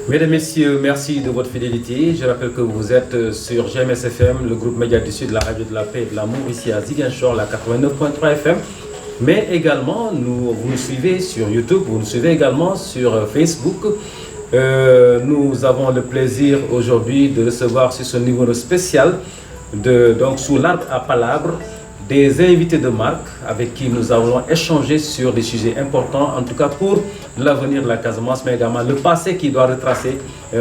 Mesdames, Messieurs, merci de votre fidélité. Je rappelle que vous êtes sur GMS FM, le groupe Média du Sud, la radio de la paix et de l'amour, ici à Ziguinchor, la 89.3 FM. Mais également, vous nous suivez sur YouTube, vous nous suivez également sur Facebook. Nous avons le plaisir aujourd'hui de recevoir sur ce numéro spécial, donc sous l'arbre à palabres, des invités de marque avec qui nous allons échanger sur des sujets importants, en tout cas pour l'avenir de la Casamance, mais également le passé qui doit retracer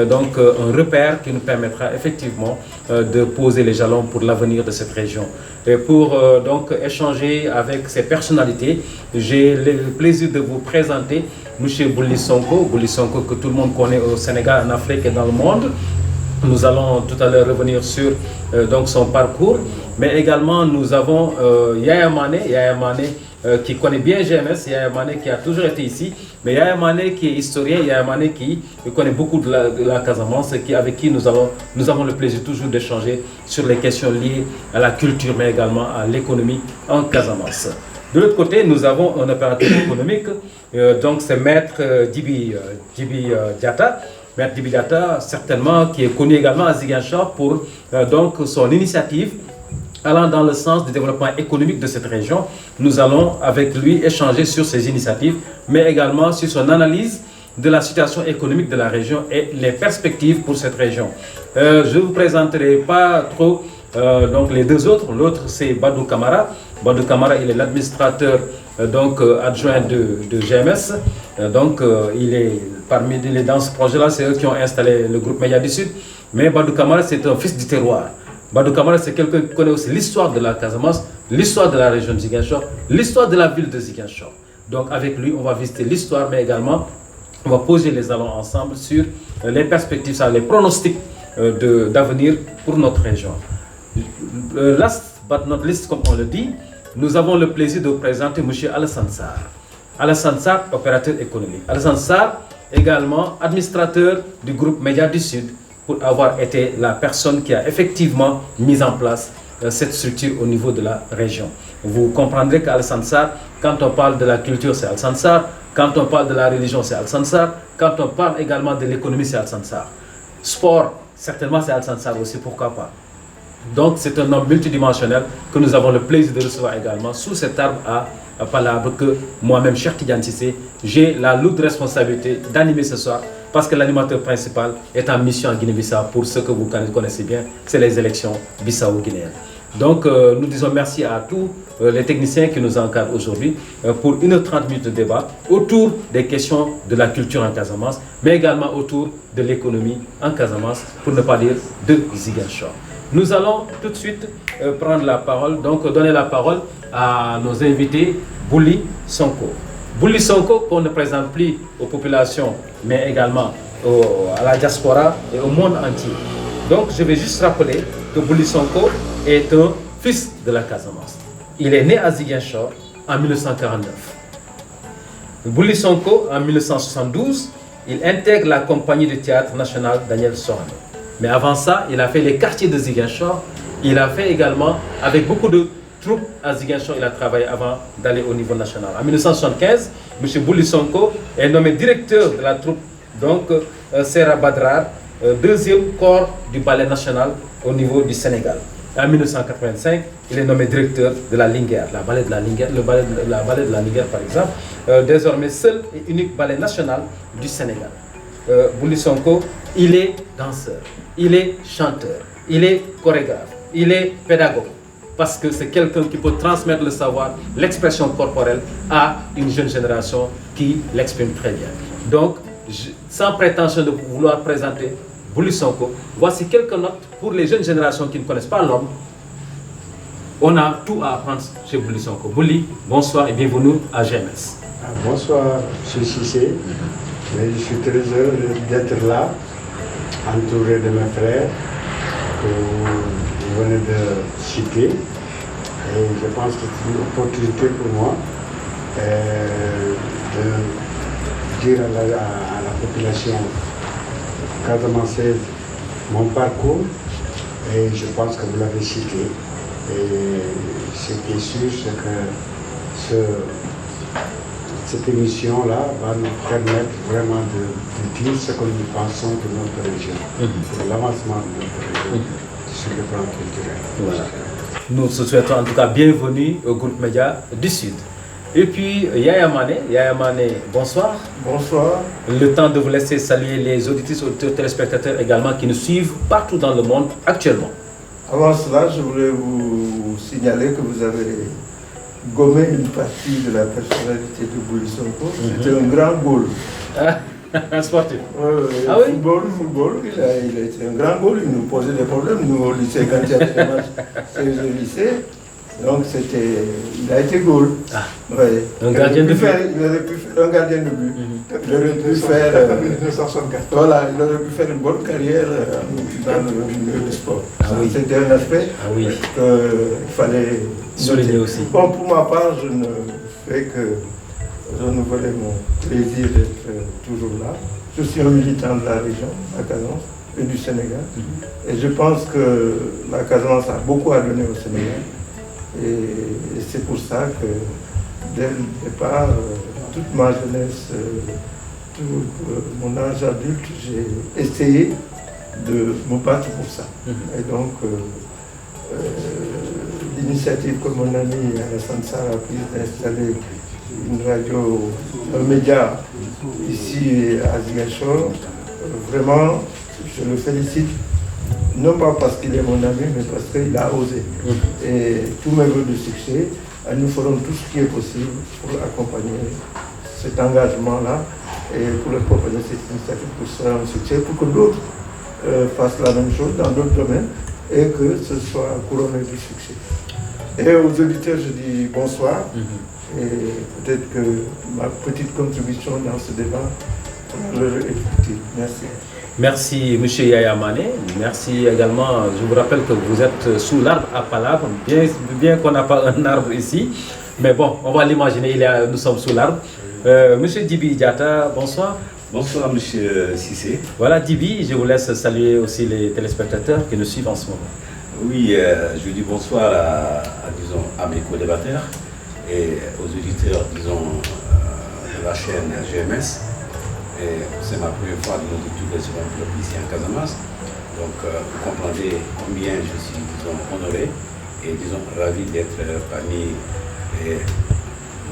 donc un repère qui nous permettra effectivement de poser les jalons pour l'avenir de cette région. Et pour donc échanger avec ces personnalités, j'ai le plaisir de vous présenter M. Bouli Sonko que tout le monde connaît au Sénégal, en Afrique et dans le monde. Nous allons tout à l'heure revenir sur donc son parcours, mais également nous avons Yaya Mané qui connaît bien GMS, Yaya Mané qui a toujours été ici, mais Yaya Mané qui est historien, Yaya Mané qui connaît beaucoup de la Casamance et avec qui nous avons le plaisir toujours d'échanger sur les questions liées à la culture, mais également à l'économie en Casamance. De l'autre côté, nous avons un opérateur économique, donc c'est Maître Djibi Diatta. Maître Djibi Diatta, certainement, qui est connu également à Ziguinchor pour donc son initiative allant dans le sens du développement économique de cette région. Nous allons avec lui échanger sur ses initiatives, mais également sur son analyse de la situation économique de la région et les perspectives pour cette région. Je ne vous présenterai pas trop donc les deux autres. L'autre, c'est Badou Camara. Badou Camara, il est l'administrateur donc adjoint de GMS. Donc il est dans ce projet-là, c'est eux qui ont installé le groupe Média du Sud. Mais Badou Camara, c'est un fils du terroir. Badou Camara, c'est quelqu'un qui connaît aussi l'histoire de la Casamance, l'histoire de la région de Ziguinchor, l'histoire de la ville de Ziguinchor. Donc avec lui, on va visiter l'histoire, mais également, on va poser les jalons ensemble sur les perspectives, les pronostics d'avenir pour notre région. Last but not least, comme on le dit, nous avons le plaisir de vous présenter M. Alassane Sarr. Alassane Sarr, opérateur économique. Alassane Sarr, également administrateur du groupe Média du Sud, pour avoir été la personne qui a effectivement mis en place cette structure au niveau de la région. Vous comprendrez qu'Alassane Sarr, quand on parle de la culture, c'est Alassane Sarr, quand on parle de la religion, c'est Alassane Sarr, quand on parle également de l'économie, c'est Alassane Sarr. Sport, certainement, c'est Alassane Sarr aussi, pourquoi pas. Donc, c'est un homme multidimensionnel que nous avons le plaisir de recevoir également sous cet arbre à palabres que moi-même, Cheikh Tidiane Cissé, j'ai la lourde responsabilité d'animer ce soir parce que l'animateur principal est en mission en Guinée-Bissau pour ceux que vous connaissez bien, c'est les élections bissau-guinéennes. Donc, nous disons merci à tous les techniciens qui nous encadrent aujourd'hui pour 1h30 minutes de débat autour des questions de la culture en Casamance, mais également autour de l'économie en Casamance, pour ne pas dire de Ziguinchor. Nous allons tout de suite prendre la parole, donc donner la parole à nos invités, Bouli Sonko. Bouli Sonko, qu'on ne présente plus aux populations, mais également à la diaspora et au monde entier. Donc, je vais juste rappeler que Bouli Sonko est un fils de la Casamance. Il est né à Ziguinchor en 1949. Bouli Sonko, en 1972, il intègre la compagnie de théâtre national Daniel Sorano. Mais avant ça, il a fait les quartiers de Ziguinchor. Il a fait également, avec beaucoup de troupes à Ziguinchor, il a travaillé avant d'aller au niveau national. En 1975, M. Bouli Sonko est nommé directeur de la troupe, donc Serra Badrar, deuxième corps du ballet national au niveau du Sénégal. En 1985, il est nommé directeur de la Linguère, le ballet de la Linguère par exemple, désormais seul et unique ballet national du Sénégal. Bouli Sonko, il est danseur, il est chanteur, il est chorégraphe, il est pédagogue, parce que c'est quelqu'un qui peut transmettre le savoir, l'expression corporelle à une jeune génération qui l'exprime très bien. Donc, sans prétention de vouloir présenter Bouli Sonko, voici quelques notes pour les jeunes générations qui ne connaissent pas l'homme. On a tout à apprendre chez Bouli Sonko. Bouli, bonsoir et bienvenue à GMS. Bonsoir, M. Cissé. Mais je suis très heureux d'être là, entouré de mes frères que vous venez de citer. Et je pense que c'est une opportunité pour moi de dire à la population casamançaise mon parcours. Et je pense que vous l'avez cité. Et ce qui est sûr, c'est que cette émission-là va nous permettre vraiment de dire ce que nous pensons de notre région, de l'avancement de notre région sur le plan culturel. Voilà. Nous te souhaitons en tout cas bienvenue au groupe Média du Sud. Et puis Yaya Mané, bonsoir. Bonsoir. Le temps de vous laisser saluer les auditrices, auditeurs, téléspectateurs également qui nous suivent partout dans le monde actuellement. Avant cela, je voulais vous signaler que vous avez gommé une partie de la personnalité de Bouli Sonko. C'était un grand goal. Un sportif. Ah oui? Football, il a été un grand goal. Il nous posait des problèmes, nous au lycée, quand il y avait des matchs au lycée. Donc il a été goal. Ah. Ouais. Un gardien de but. Il aurait pu faire un gardien de but. Il aurait pu faire 1964. Voilà, il aurait pu faire une bonne carrière dans le milieu du sport. Ah oui. C'était un aspect qu'il fallait souligner aussi. Bon, pour ma part, je ne fais que renouveler mon plaisir d'être toujours là. Je suis un militant de la région, la Casamance, et du Sénégal. Et je pense que la Casamance a beaucoup à donner au Sénégal. Et c'est pour ça que dès le départ, toute ma jeunesse, tout mon âge adulte, j'ai essayé de me battre pour ça. Et donc, l'initiative que mon ami Alassane Sarr a prise d'installer une radio, un média ici à Ziguinchor, vraiment, je le félicite. Non pas parce qu'il est mon ami, mais parce qu'il a osé. Et tous mes vœux de succès, nous ferons tout ce qui est possible pour accompagner cet engagement-là et pour accompagner cette initiative pour que ce soit un succès, pour que d'autres fassent la même chose dans d'autres domaines et que ce soit couronné du succès. Et aux auditeurs, je dis bonsoir et peut-être que ma petite contribution dans ce débat leur est utile. Merci. Merci M. Yaya Mané. Merci également. Je vous rappelle que vous êtes sous l'arbre à palabres, bien qu'on n'a pas un arbre ici. Mais bon, on va l'imaginer, nous sommes sous l'arbre. M. Dibi Diata, bonsoir. Bonsoir M. Cissé. Voilà Dibi, je vous laisse saluer aussi les téléspectateurs qui nous suivent en ce moment. Oui, je dis bonsoir à mes co-débatteurs et aux auditeurs, de la chaîne GMS. C'est ma première fois de notre sur un club ici en Casamance. Donc, vous comprendrez combien je suis, honoré et, ravi d'être parmi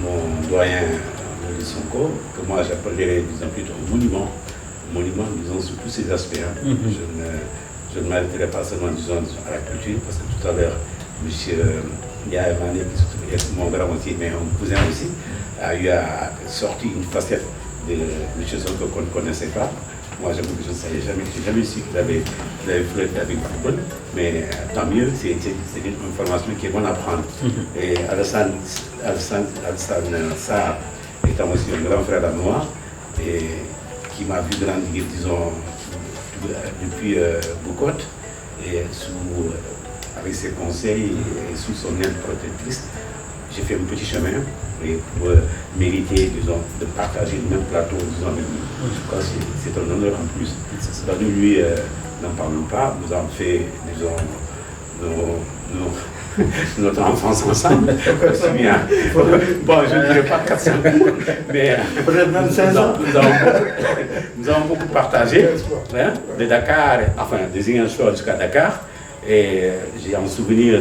mon doyen de Sonko, que moi j'appellerais, plutôt un monument, sur tous ces aspects. Je ne m'arrêterai pas seulement, à la culture, parce que tout à l'heure, M. Yaya Mané, qui est mon grand aussi, mais un cousin aussi, a sorti une facette de choses qu'on ne connaissait pas. Moi, j'avoue que je ne savais jamais, jamais su qu'il avait flirté avec le football, mais tant mieux, c'est une information qui est bonne à prendre. Et Alassane Sarr étant aussi un grand frère à moi, et qui m'a vu grandir, depuis Boucotte, et avec ses conseils et sous son aide protectrice, j'ai fait un petit chemin pour mériter, de partager le même plateau, avec lui. Je crois que c'est un honneur en plus. Lui, n'en parlons pas, nous avons fait, notre enfance ensemble. Bon, je ne dirais pas 400 coups, mais nous avons beaucoup partagé, de Dakar, enfin de Ziguinchor jusqu'à Dakar, et j'ai en souvenir,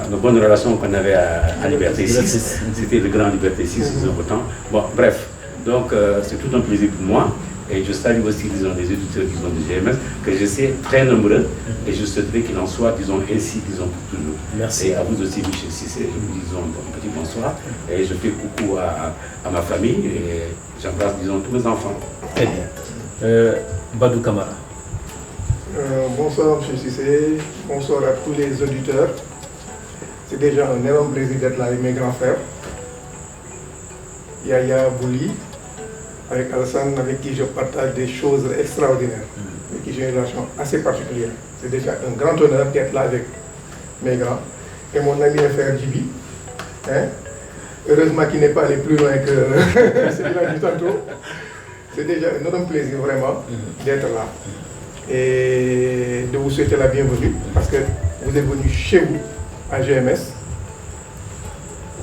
nos bonnes relations qu'on avait à Liberté 6. C'était le grand Liberté 6 autant. Bon, bref, donc c'est tout un plaisir pour moi. Et je salue aussi, les éditeurs qui sont de GMS, que je sais très nombreux, et je souhaiterais qu'il en soit, ainsi, pour toujours. Merci. Et à vous aussi, M. Cissé, je vous dis un petit bonsoir. Et je fais coucou à ma famille, et j'embrasse, tous mes enfants. Très bien. Badou Kamara. Bonsoir M. Cissé, bonsoir à tous les auditeurs. C'est déjà un énorme plaisir d'être là avec mes grands frères. Yaya Bouli, avec Alassane, avec qui je partage des choses extraordinaires, avec qui j'ai une relation assez particulière. C'est déjà un grand honneur d'être là avec mes grands. Et mon ami et frère Djibi, hein? Heureusement qu'il n'est pas allé plus loin que ce qu'il a dit tantôt. C'est déjà un énorme plaisir vraiment d'être là et de vous souhaiter la bienvenue parce que vous êtes venu chez vous à GMS.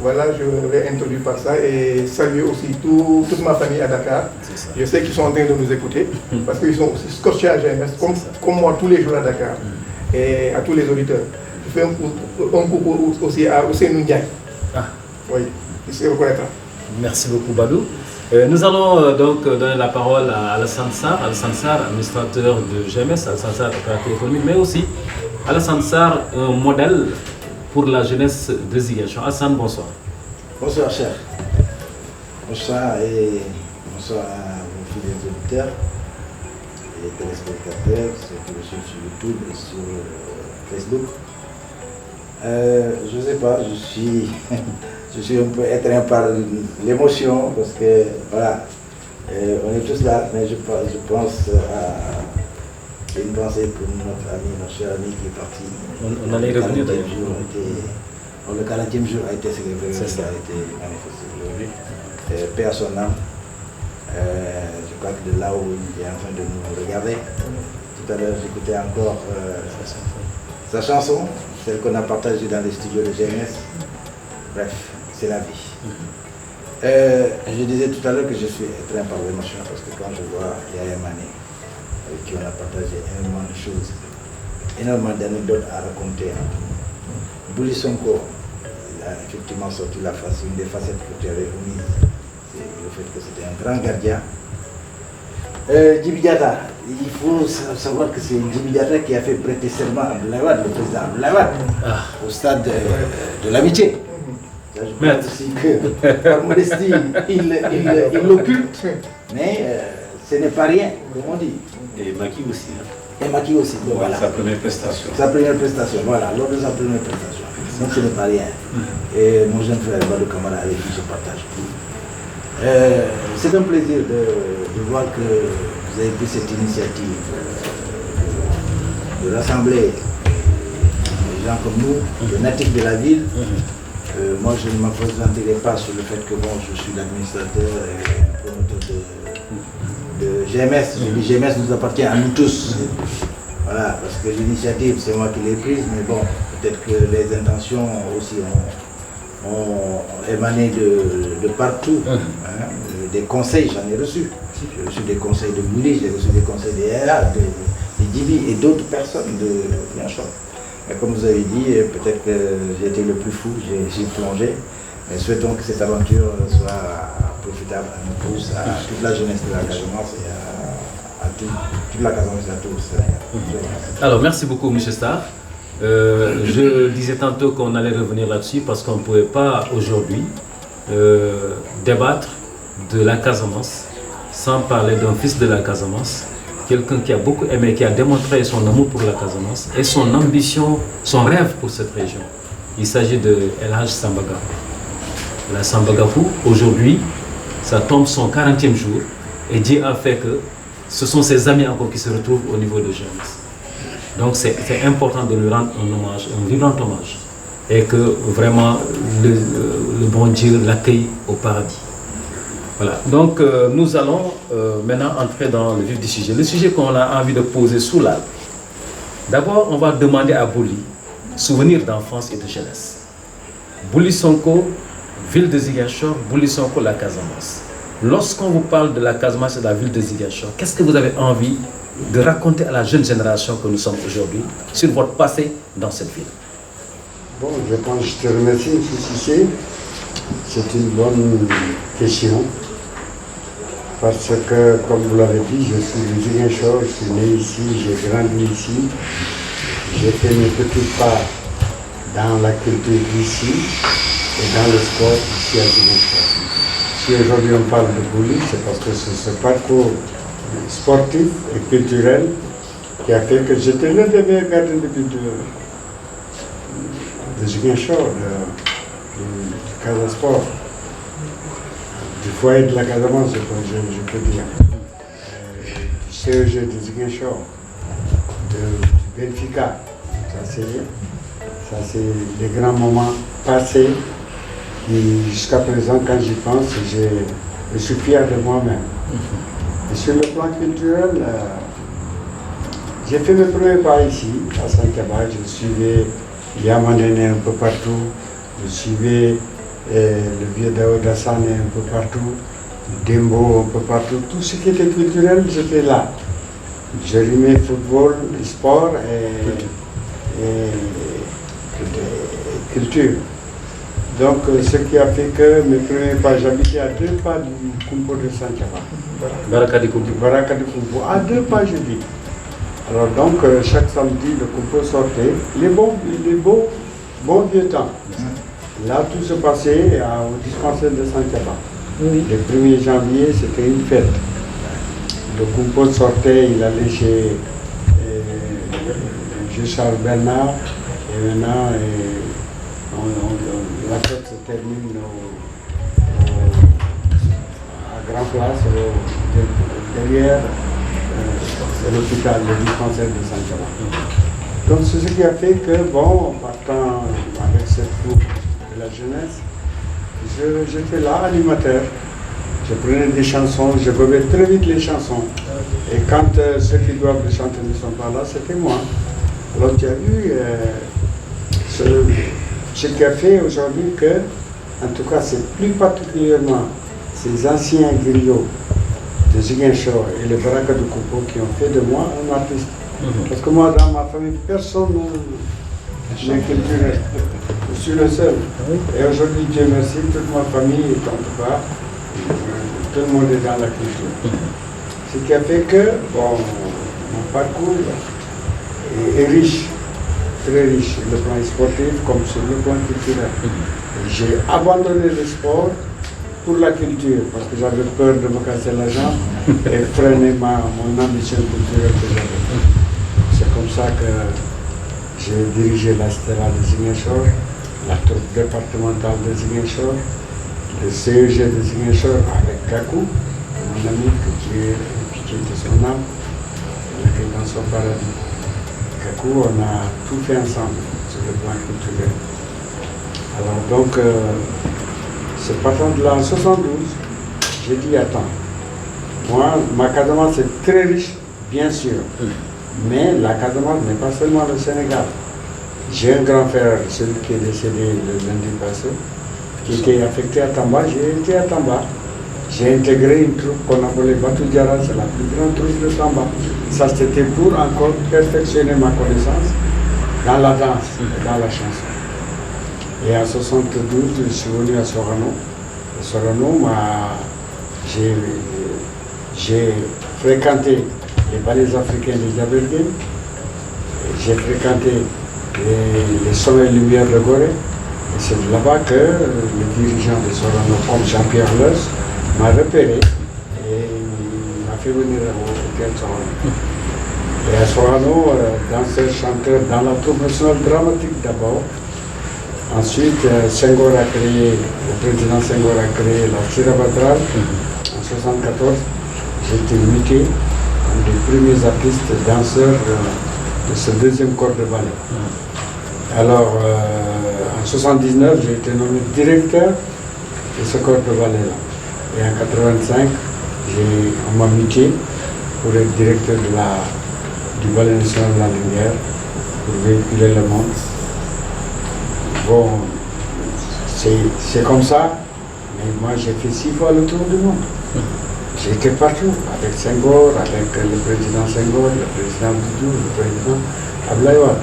Voilà, je l'ai introduit par ça et saluer aussi toute ma famille à Dakar. Je sais qu'ils sont en train de nous écouter parce qu'ils sont aussi scotchés à GMS comme moi tous les jours à Dakar et à tous les auditeurs. Je fais un coucou aussi à Ousseinou Ndiaye. Oui, il se reconnaîtra. Merci beaucoup Badou. Nous allons donc donner la parole à Alassane Sarr, administrateur de GMS, Alassane Sarr, opérateur économique, mais aussi Alassane Sarr, un modèle pour la jeunesse de Ziguinchor. Alassane, bonsoir. Bonsoir cher. Bonsoir et bonsoir à vos fidèles auditeurs et téléspectateurs, ceux qui me suivent sur YouTube et sur Facebook. Je ne sais pas, je suis un peu étreint par l'émotion parce que voilà, on est tous là, mais je pense à une pensée pour notre cher ami qui est parti. On allait revenir d'ailleurs. Le 40e jour a été célébré, ça a été manifesté aujourd'hui. Paix à son âme. Je crois que de là où il est en train de nous regarder. Tout à l'heure, j'écoutais encore sa chanson, celle qu'on a partagée dans les studios de GMS. Bref, c'est la vie. Je disais tout à l'heure que je suis étreint par l'émotion parce que quand je vois Yaya Mané, avec qui on a partagé énormément de choses, énormément d'anecdotes à raconter. Bouli Sonko, il a effectivement sorti une des facettes que tu avais omises, c'est le fait que c'était un grand gardien. Djibi Diatta, il faut savoir que c'est Djibi Diatta qui a fait prêter serment à Abdoulaye Wade, le président Abdoulaye Wade, au stade de l'amitié. Je pense aussi que par modestie, il l'occulte, mais ce n'est pas rien, comme on dit. Et Macky aussi. Et Macky aussi. Donc, voilà. Sa première prestation. Sa première prestation, voilà, lors de sa première prestation. Donc ce n'est pas rien. Et mon jeune frère Badou Camara avec qui je partage tout. C'est un plaisir de voir que vous avez pris cette initiative de rassembler des gens comme nous, des natifs de la ville. Moi, je ne m'appesantirai pas sur le fait que bon, je suis l'administrateur et promoteur de GMS. Je dis GMS nous appartient à nous tous. Voilà, parce que l'initiative, c'est moi qui l'ai prise, mais bon, peut-être que les intentions aussi ont émané de partout. Des conseils, j'en ai reçu. J'ai reçu des conseils de Bouli, j'ai reçu des conseils des RA, de Djibi et d'autres personnes de Ziguinchor. Et comme vous avez dit, peut-être que j'ai été le plus fou, j'ai plongé. Mais souhaitons que cette aventure soit profitable à nous tous, à toute la jeunesse de la Casamance et à toute la Casamance et à tous. Alors, merci beaucoup, M. Sarr. Je disais tantôt qu'on allait revenir là-dessus parce qu'on ne pouvait pas aujourd'hui débattre de la Casamance sans parler d'un fils de la Casamance, quelqu'un qui a beaucoup aimé, qui a démontré son amour pour la Casamance et son ambition, son rêve pour cette région. Il s'agit de El Hadj Samba Gafou. La Samba Gafou, aujourd'hui, ça tombe son 40e jour et Dieu a fait que ce sont ses amis encore qui se retrouvent au niveau de GMS. Donc c'est important de lui rendre un hommage, un vibrant hommage, et que vraiment le bon Dieu l'accueille au paradis. Voilà, donc nous allons maintenant entrer dans le vif du sujet. Le sujet qu'on a envie de poser sous l'arbre. D'abord, on va demander à Bouli, souvenirs d'enfance et de jeunesse. Bouli Sonko, ville de Ziguinchor, Bouli Sonko, la Casamance. Lorsqu'on vous parle de la Casamance et de la ville de Ziguinchor, qu'est-ce que vous avez envie de raconter à la jeune génération que nous sommes aujourd'hui sur votre passé dans cette ville? Bon, je pense que je te remercie, M. Cissé. C'est une bonne question. Parce que, comme vous l'avez dit, je suis de Ziguinchor, je suis né ici, j'ai grandi ici. J'ai fait mes petits pas dans la culture d'ici et dans le sport ici à Ziguinchor. Si aujourd'hui on parle de Bouli, c'est parce que c'est ce parcours sportif et culturel qui a fait que j'étais l'un des meilleurs gardiens de but de Ziguinchor, du Casa Sport. du foyer de la Casamance, je peux dire. Du CEG de Ziguinchor, du Benfica. Ça, c'est les grands moments passés. Et jusqu'à présent, quand j'y pense, je suis fier de moi-même. Et sur le plan culturel, j'ai fait mes premiers pas ici, à Santhiaba. Je suivais Yamanene un peu partout. Je suivais le vieux Daouda Sané un peu partout. Dembo un peu partout. Tout ce qui était culturel, j'étais là. Je rimais football, sport et culture. Donc, ce qui a fait que mes premiers pas, j'habitais à 2 pas du Kumpo de Santhiaba. Baraka de Kumpo. Baraka de Kumpo, à 2 pas, je dis. Alors, donc, chaque samedi, le Kumpo sortait. Les bons vieux temps. Là, tout se passait au dispensaire de Santhiaba. Oui. Le 1er janvier, c'était une fête. Le Kumpo sortait, il allait chez Charles Bernard, et maintenant, la fête se termine à Grand Place, derrière l'hôpital, le dispensaire de Santhiaba. Donc c'est ce qui a fait que, bon, partant avec cette troupe de la jeunesse, j'étais là, animateur. Je prenais des chansons, je buvais très vite les chansons. Et quand ceux qui doivent les chanter ne sont pas là, c'était moi. Alors tu as vu ce qui a fait aujourd'hui que, en tout cas, c'est plus particulièrement ces anciens griots de Ziguinchor et les Baraka de Kumpo qui ont fait de moi un artiste. Parce que moi, dans ma famille, personne n'est culturel. Je suis le seul. Et aujourd'hui, Dieu merci, toute ma famille est en tout cas, tout le monde est dans la culture. Ce qui a fait que, bon, mon parcours est riche. Très riche sur le plan sportif comme sur le plan culturel. J'ai abandonné le sport pour la culture parce que j'avais peur de me casser la jambe et freiner mon ambition culturelle que j'avais. C'est comme ça que j'ai dirigé la Stella de Ziguinchor, la troupe départementale de Ziguinchor, le CEG de Ziguinchor avec Gakou, mon ami qui est pitié de son âme, qui est dans son paradis. Gakou, on a tout fait ensemble sur le plan culturel. Alors donc, c'est partant de là en 72, j'ai dit attends, moi, ma Casamance est très riche, bien sûr, mais la Casamance n'est pas seulement le Sénégal. J'ai un grand frère, celui qui est décédé le lundi passé, qui était affecté à Tamba. J'ai été à Tamba. J'ai intégré une troupe qu'on appelait Batou Diara, c'est la plus grande troupe de Tamba. Ça, c'était pour encore perfectionner ma connaissance dans la danse et dans la chanson. Et en 72, je suis venu à Sorano. À Sorano, j'ai fréquenté les ballets africains de Diabelguin. J'ai fréquenté les sommets lumière de Gorée. Et c'est là-bas que le dirigeant de Sorano, comme Jean-Pierre Leus, m'a repéré et m'a fait venir au hôtel Sorano. Et à Sorano, danseur, chanteur dans la troupe nationale dramatique d'abord. Ensuite, Senghor a créé, le président Senghor a créé la Sirabatral en 1974. J'ai été muté comme des premiers artistes danseurs de ce deuxième corps de ballet. Alors, en 1979, j'ai été nommé directeur de ce corps de ballet-là. Et en 1985, on m'a muté pour être directeur du Ballet national de la Lumière, pour véhiculer le monde. Bon, c'est comme ça, mais moi j'ai fait 6 fois le tour du monde. J'ai été partout, avec Senghor, avec le président Senghor, le président Doudou, le président Abdoulaye Wade.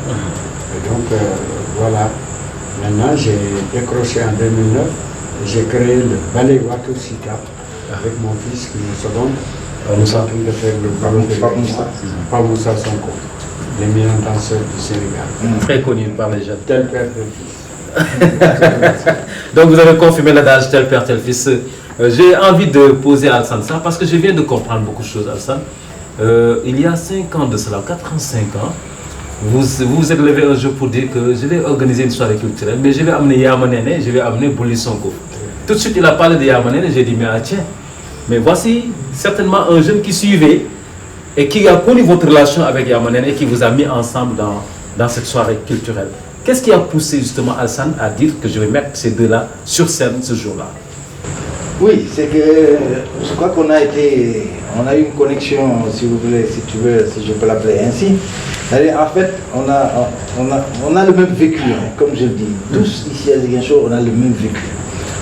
Et donc, voilà. Maintenant, j'ai décroché en 2009, j'ai créé le ballet Watou Sita avec mon fils qui me seconde. Nous sommes en train de faire le ballet de Pape Moussa Sonko, l'éminent danseur du Sénégal. Très connu par les jeunes. Tel père, tel fils. Donc vous avez confirmé l'adage tel père, tel fils. J'ai envie de poser à Alsan ça parce que je viens de comprendre beaucoup de choses, Alsan. Il y a 5 ans de cela, 4 ans, 5 ans, vous vous êtes levé un jour pour dire que je vais organiser une soirée culturelle, mais je vais amener Yamanene, je vais amener Bouli Sonko. Tout de suite, il a parlé de Yamanen et j'ai dit, mais tiens, mais voici certainement un jeune qui suivait et qui a connu votre relation avec Yamanen et qui vous a mis ensemble dans cette soirée culturelle. Qu'est-ce qui a poussé justement Alassane à dire que je vais mettre ces deux-là sur scène ce jour-là? Oui, c'est que je crois qu'on a eu une connexion, si vous voulez, si tu veux, si je peux l'appeler ainsi. En fait, on a le même vécu, hein, comme je le dis. Tous ici à Ziguinchor, on a le même vécu.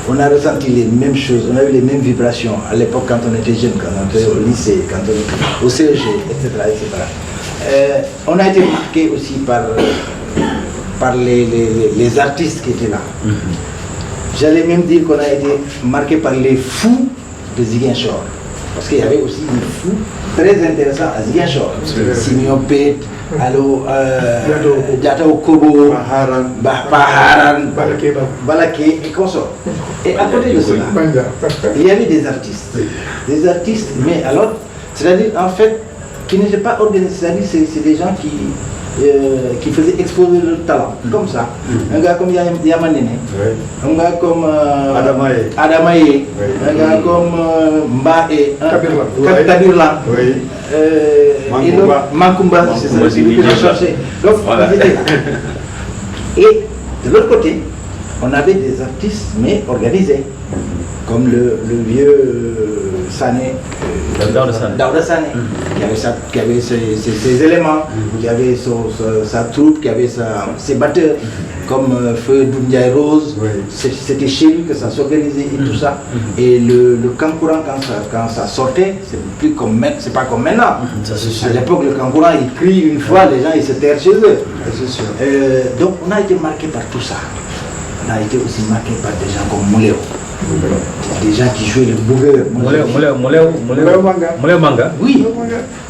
On a ressenti les mêmes choses, on a eu les mêmes vibrations à l'époque quand on était jeune, quand on était au lycée, quand on était au CEG, etc. On a été marqué aussi par les artistes qui étaient là. J'allais même dire qu'on a été marqué par les fous de Ziguinchor. Parce qu'il y avait aussi des fous très intéressants à Ziguinchor. Simeon Pet, Diatta Okobo, Baharan, Balaké et consorts. Et à côté de cela, il y avait des artistes. Des artistes, mais alors, c'est-à-dire en fait, qui n'étaient pas organisés, c'est-à-dire c'est des gens qui faisaient exposer leur talent, comme ça. Un gars comme Yamanen, un gars comme Adamaye, un gars comme Mbaé, Kabirlan, et Mankumba, c'est ça, c'est lui que j'ai cherché. Donc, ils étaient là. Et de l'autre côté, on avait des artistes, mais organisés, comme le vieux Sané, Daouda Sané, qui avait ses éléments, qui avait sa troupe, qui avait ses batteurs, comme Feu Doundiaï Rose. C'était chez lui que ça s'organisait et tout ça. Et le Kankouran, quand ça sortait, c'est pas comme maintenant. À l'époque, le Kankouran, il crie une fois, les gens ils se terrent chez eux. Donc on a été marqué par tout ça. On a été aussi marqué par des gens comme Mouléo. Des gens qui jouaient le bougueur. Mouléo Manga. Oui,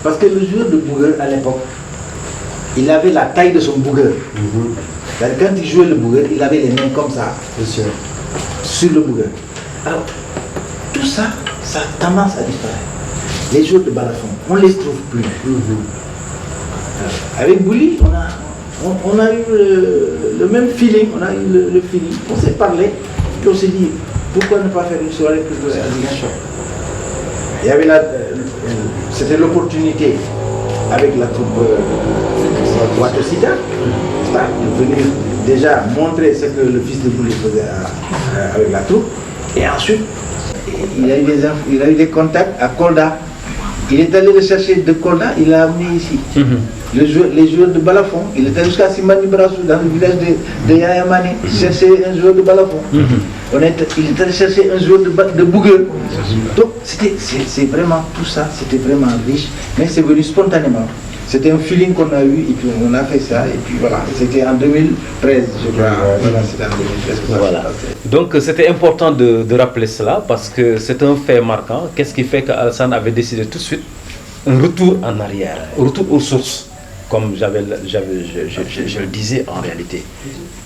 parce que le joueur de bougueur à l'époque, il avait la taille de son bougueur. Quand il jouait le bougueur, il avait les mains comme ça, sur le bougueur. Alors, tout ça, ça a tendance à disparaître. Les joueurs de balafon, on ne les trouve plus. Avec Bouli, on a eu le même feeling, on a eu le feeling. On s'est parlé, et on s'est dit, pourquoi ne pas faire une soirée culturelle à Ziguinchor? Il y avait c'était l'opportunité avec la troupe Ouattosida de venir déjà montrer ce que le fils de Bouli faisait avec la troupe. Et ensuite, il a eu des contacts à Kolda. Il est allé le chercher de Kolda, il l'a amené ici. Les joueurs de balafon, il était jusqu'à Simani Brassou, dans le village de Yaya Mané, chercher un joueur de balafon. Il est allé chercher un joueur de bougueur. Donc c'est vraiment tout ça, c'était vraiment riche, mais c'est venu spontanément. C'était un feeling qu'on a eu et puis on a fait ça et puis voilà. C'était en 2013, je crois. Voilà, c'était en 2013. Voilà. Donc c'était important de rappeler cela parce que c'est un fait marquant. Qu'est-ce qui fait qu'Alassane avait décidé tout de suite un retour en arrière, un retour aux sources, comme je le disais en réalité.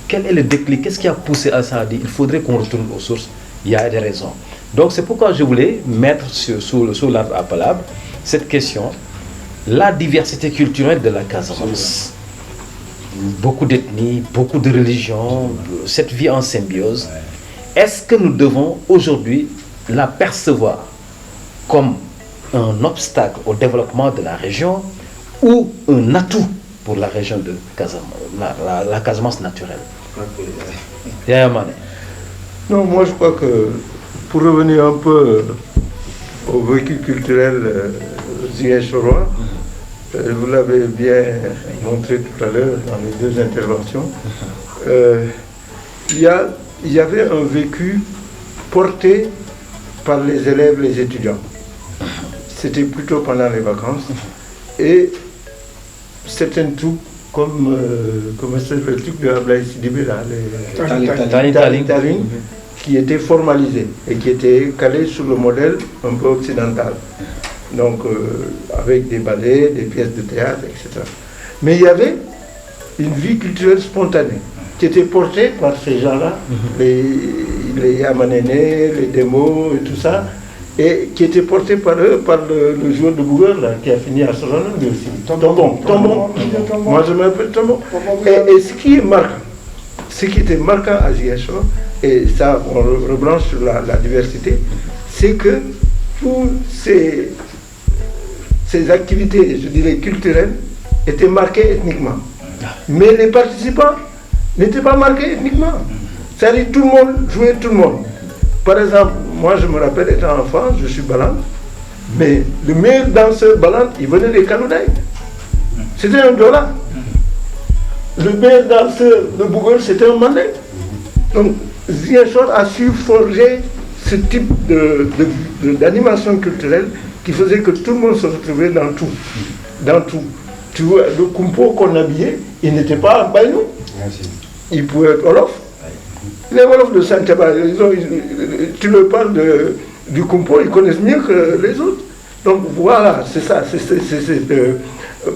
Quel est le déclic? Qu'est-ce qui a poussé Alassane à dire il faudrait qu'on retourne aux sources? Il y a des raisons. Donc c'est pourquoi je voulais mettre sous l'arbre à palabre cette question. La diversité culturelle de la Casamance, beaucoup d'ethnies, beaucoup de religions, cette vie en symbiose, est-ce que nous devons aujourd'hui la percevoir comme un obstacle au développement de la région ou un atout pour la région de Casamance, la Casamance naturelle? Yaya Mané. Non, moi je crois que pour revenir un peu au vécu culturel ziguinchorois, vous l'avez bien montré tout à l'heure dans les deux interventions, il y avait un vécu porté par les élèves, les étudiants. C'était plutôt pendant les vacances. Et certaines troupes, comme c'est le truc de Ablaï Sidibé, les Taling, qui étaient formalisés et qui étaient calés sur le modèle un peu occidental. Donc, avec des ballets, des pièces de théâtre, etc. Mais il y avait une vie culturelle spontanée qui était portée par ces gens-là, les Yamanénés, les démos et tout ça, et qui était portée par eux, par le joueur de bougueur là, qui a fini à Soranan aussi. Tombon. Moi je m'appelle Tombon. Et ce qui est marquant, ce qui était marquant à Ziguinchor, et ça on rebranche sur la diversité, c'est que toutes ces activités, je dirais culturelles, étaient marquées ethniquement. Mais les participants n'étaient pas marqués ethniquement. C'est-à-dire tout le monde jouait tout le monde. Par exemple, moi je me rappelle étant enfant, je suis Balante, mais le meilleur danseur Balante, il venait des Kaloudaï. C'était un Dola. Le meilleur danseur de Bougoul, c'était un Mandé. Donc Ziguinchor a su forger ce type d'animation culturelle qui faisait que tout le monde se retrouvait dans tout. Dans tout. Tu vois, le Kumpo qu'on habillait, il n'était pas en Bayou. Il pouvait être Wolof. Les Wolofs de Santaba, tu leur parles du Kumpo, ils connaissent mieux que les autres. Donc voilà, c'est ça.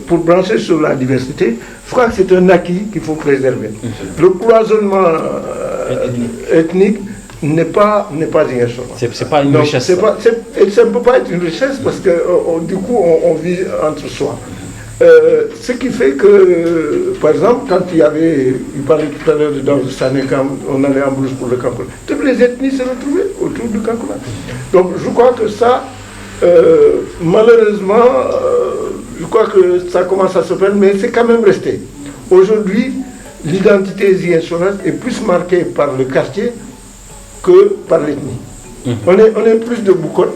Pour brancher sur la diversité, je crois que c'est un acquis qu'il faut préserver. Le cloisonnement ethnique n'est pas Ziguinchor. C'est pas une richesse. Ça ne peut pas être une richesse parce que du coup on vit entre soi. Ce qui fait que, par exemple, quand il parlait tout à l'heure de danse de Sané, quand on allait en blouse pour le Kankourou, toutes les ethnies se retrouvaient autour du Kankourou. Donc je crois que ça, malheureusement, je crois que ça commence à se perdre, mais c'est quand même resté. Aujourd'hui, l'identité ziguinchoroise est plus marquée par le quartier que par l'ethnie. On est plus de Boucotte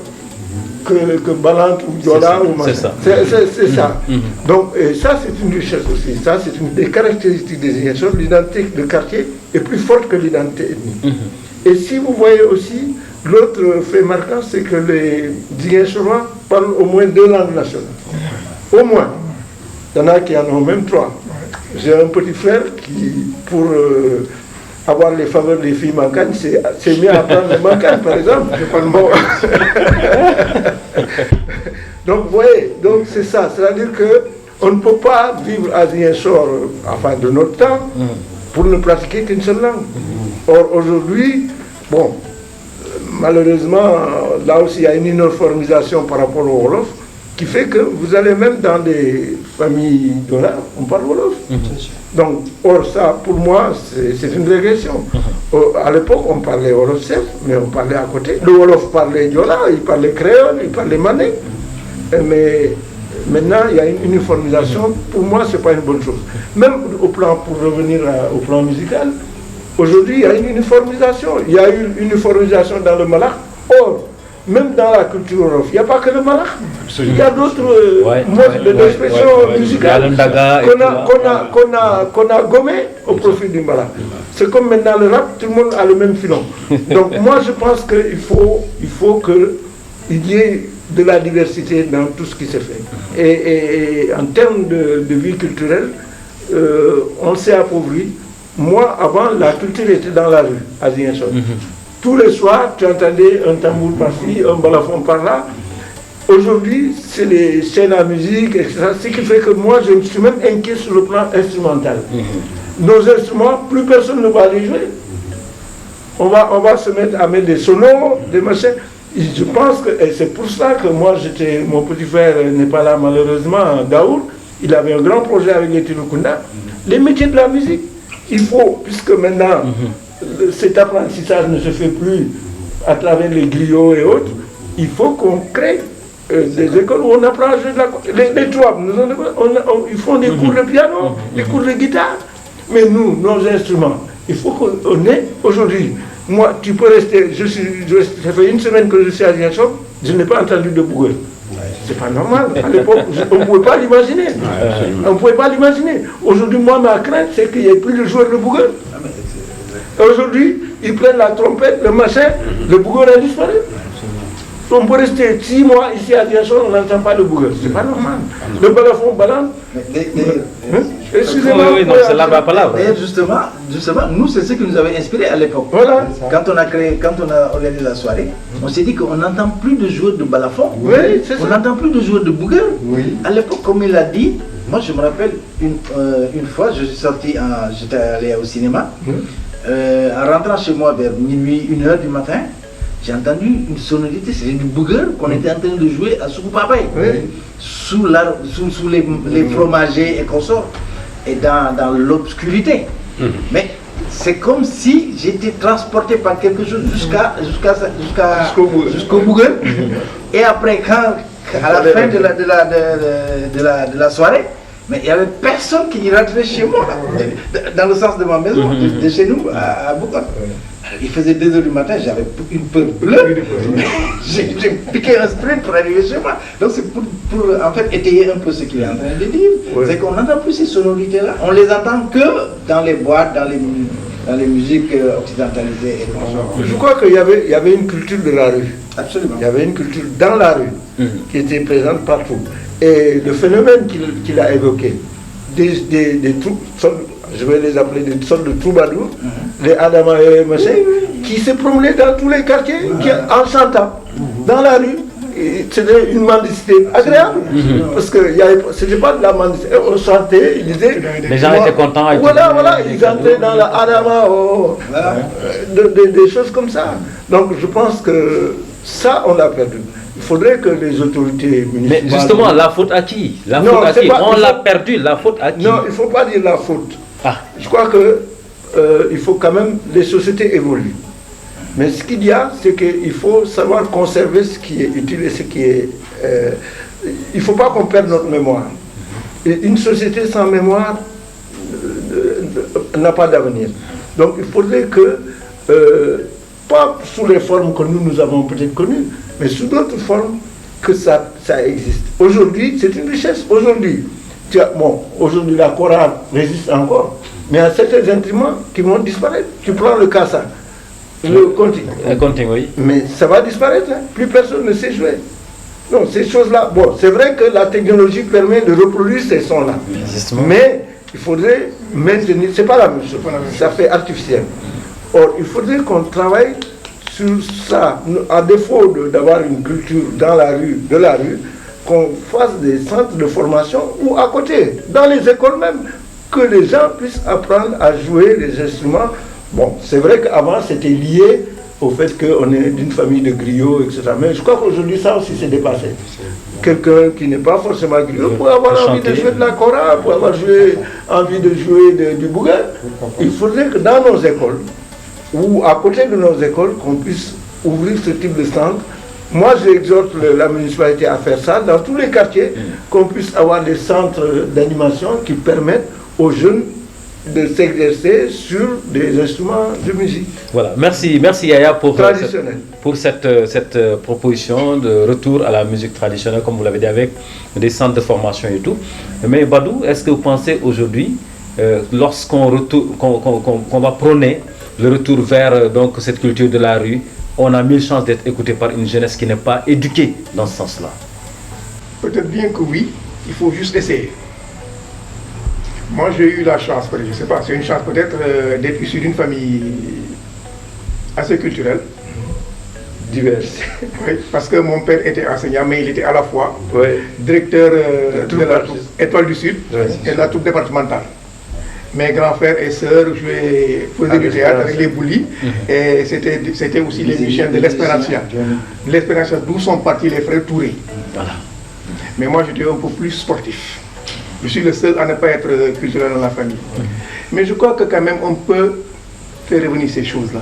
que Balante ou Diola ou machin. C'est ça. Donc ça c'est une richesse aussi. Ça c'est une des caractéristiques des Ziguinchor. L'identité de quartier est plus forte que l'identité ethnique. Et si vous voyez aussi, l'autre fait marquant, c'est que les Ziguinchorois parlent au moins 2 langues nationales. Au moins. Il y en a qui en ont même 3. J'ai un petit frère qui, pour avoir les faveurs des filles mancanes, c'est mieux apprendre le mancane, par exemple. Bon. Donc, vous voyez, donc c'est ça. C'est-à-dire qu'on ne peut pas vivre à Ziguinchor, enfin de notre temps, pour ne pratiquer qu'une seule langue. Or, aujourd'hui, bon, malheureusement, là aussi, il y a une uniformisation par rapport au Wolof, qui fait que vous allez même dans des familles Dola, on parle Wolof. Donc, or ça, pour moi, c'est une régression. À l'époque, on parlait Wolof Sef, mais on parlait à côté. Le Wolof parlait Diola, il parlait créole, il parlait mané. Mais maintenant, il y a une uniformisation. Pour moi, ce n'est pas une bonne chose. Même au plan, pour revenir au plan musical, aujourd'hui, il y a une uniformisation. Il y a eu une uniformisation dans le Malak. Or, même dans la culture Wolof, il n'y a pas que le Malak. Il y a d'autres modes d'expression musicale qu'on a gommé au profit du Malak. C'est comme maintenant le rap, tout le monde a le même filon. Donc moi je pense qu'il faut qu'il y ait de la diversité dans tout ce qui se fait. Et en termes de vie culturelle, on s'est appauvri. Moi, avant, la culture était dans la rue, à Ziguinchor. Tous les soirs, tu entendais un tambour par-ci, un balafon par-là. Aujourd'hui, c'est les chaînes à musique, etc. Ce qui fait que moi, je me suis même inquiet sur le plan instrumental. Nos instruments, plus personne ne va les jouer. On va se mettre à mettre des sonos, des machins. Et je pense que, et c'est pour ça que moi, mon petit frère n'est pas là malheureusement, Daoud, il avait un grand projet avec les Tilukunda. Les métiers de la musique, il faut, puisque maintenant, cet apprentissage ne se fait plus à travers les griots et autres, il faut qu'on crée des écoles où on apprend à jouer de la... Les trois, ils font des cours de piano, des cours de guitare. Mais nous, nos instruments, il faut qu'on ait aujourd'hui. Moi, tu peux rester, ça fait une semaine que je suis à Ziguinchor, je n'ai pas entendu de Bouguer. C'est pas normal. À l'époque, on ne pouvait pas l'imaginer. On ne pouvait pas l'imaginer. Aujourd'hui, moi, ma crainte, c'est qu'il n'y ait plus de joueurs de Bouguer. Aujourd'hui, ils prennent la trompette, le machin, le Bouguer a disparu. On peut rester 6 mois ici à Ziguinchor, on n'entend pas le Bouguer. C'est pas normal. Le balafon balance. Excusez-moi. Oui, non, c'est la parole. Et justement, nous, c'est ce qui nous avait inspiré à l'époque. Voilà. Quand on a organisé la soirée, on s'est dit qu'on n'entend plus de joueurs de balafon. Oui, c'est ça. On n'entend plus de joueurs de Bouguer. Oui. À l'époque, comme il l'a dit, moi je me rappelle une fois, je suis sorti, j'étais allé au cinéma. En rentrant chez moi vers minuit, 1h du matin, j'ai entendu une sonorité, c'était du Bouguer qu'on était en train de jouer à Soukoupapaï, sous les fromagers et consorts, et dans l'obscurité. Mais c'est comme si j'étais transporté par quelque chose jusqu'au Bouguer. Et après, à la fin de la soirée, mais il n'y avait personne qui rentrait chez moi, dans le sens de ma maison, de chez nous, à Bougon. Il faisait 2 h du matin, j'avais une peur bleue. J'ai piqué un sprint pour arriver chez moi. Donc c'est pour en fait étayer un peu ce qu'il est en train de dire. Oui. C'est qu'on n'entend plus ces sonorités-là. On les entend que dans les boîtes, dans les musiques occidentalisées. Je crois qu'il y avait une culture de la rue. Absolument. Il y avait une culture dans la rue qui était présente partout. Et le phénomène qu'il a évoqué, des troupes, je vais les appeler des sortes de troubadours, les Adama et Messé, qui se promenaient dans tous les quartiers en chantant, dans la rue. C'était une mendicité agréable, parce que ce n'était pas de la mendicité, on chantait, ils disaient... Les gens étaient contents. Voilà, ils entraient dans la Adama, des choses comme ça. Donc je pense que ça, on l'a perdu. Il faudrait que les autorités municipales... Mais justement, la faute à qui? On l'a perdu, la faute à qui? Non, il ne faut pas dire la faute. Je crois qu'il faut quand même... Les sociétés évoluent. Mais ce qu'il y a, c'est qu'il faut savoir conserver ce qui est utile et ce qui est... il ne faut pas qu'on perde notre mémoire. Et une société sans mémoire n'a pas d'avenir. Donc il faudrait que, pas sous les formes que nous avons peut-être connues, mais sous d'autres formes, que ça existe. Aujourd'hui, c'est une richesse. Aujourd'hui, aujourd'hui la chorale résiste encore, mais il y a certains instruments qui vont disparaître. Tu prends le kassa. Le conting, oui. Mais ça va disparaître, hein. Plus personne ne sait jouer. Non, ces choses-là, bon, c'est vrai que la technologie permet de reproduire ces sons-là. Mais il faudrait maintenir, c'est pas la même chose, ça fait artificiel. Or, il faudrait qu'on travaille sur ça, à défaut d'avoir une culture dans la rue, qu'on fasse des centres de formation ou à côté, dans les écoles même, que les gens puissent apprendre à jouer les instruments. Bon, c'est vrai qu'avant c'était lié au fait qu'on est d'une famille de griots, etc. Mais je crois qu'aujourd'hui ça aussi s'est dépassé. Quelqu'un qui n'est pas forcément griot peut avoir envie de jouer de la chorale, peut avoir envie de jouer du bouguin. Il faudrait que dans nos écoles, ou à côté de nos écoles, qu'on puisse ouvrir ce type de centre. Moi j'exhorte la municipalité à faire ça dans tous les quartiers, qu'on puisse avoir des centres d'animation qui permettent aux jeunes de s'exercer sur des instruments de musique. Voilà, merci Yaya pour cette proposition de retour à la musique traditionnelle, comme vous l'avez dit, avec des centres de formation et tout. Mais Badou, est-ce que vous pensez aujourd'hui, lorsqu'on va prôner le retour vers donc, cette culture de la rue, on a 1000 chances d'être écouté par une jeunesse qui n'est pas éduquée dans ce sens-là? Peut-être bien que oui, il faut juste essayer. Moi, j'ai eu la chance, je ne sais pas, c'est une chance peut-être d'être issu d'une famille assez culturelle. Diverse. Oui, parce que mon père était enseignant, mais il était à la fois directeur de la troupe Étoile du Sud et de la troupe départementale. Mes grands frères et sœurs faisaient du théâtre avec les Boulis, et c'était aussi les musiciens de l'Espérancia. L'Espérancia, d'où sont partis les frères Touré. Voilà. Mais moi, j'étais un peu plus sportif. Je suis le seul à ne pas être culturel dans la famille. Mais je crois que quand même on peut faire revenir ces choses-là.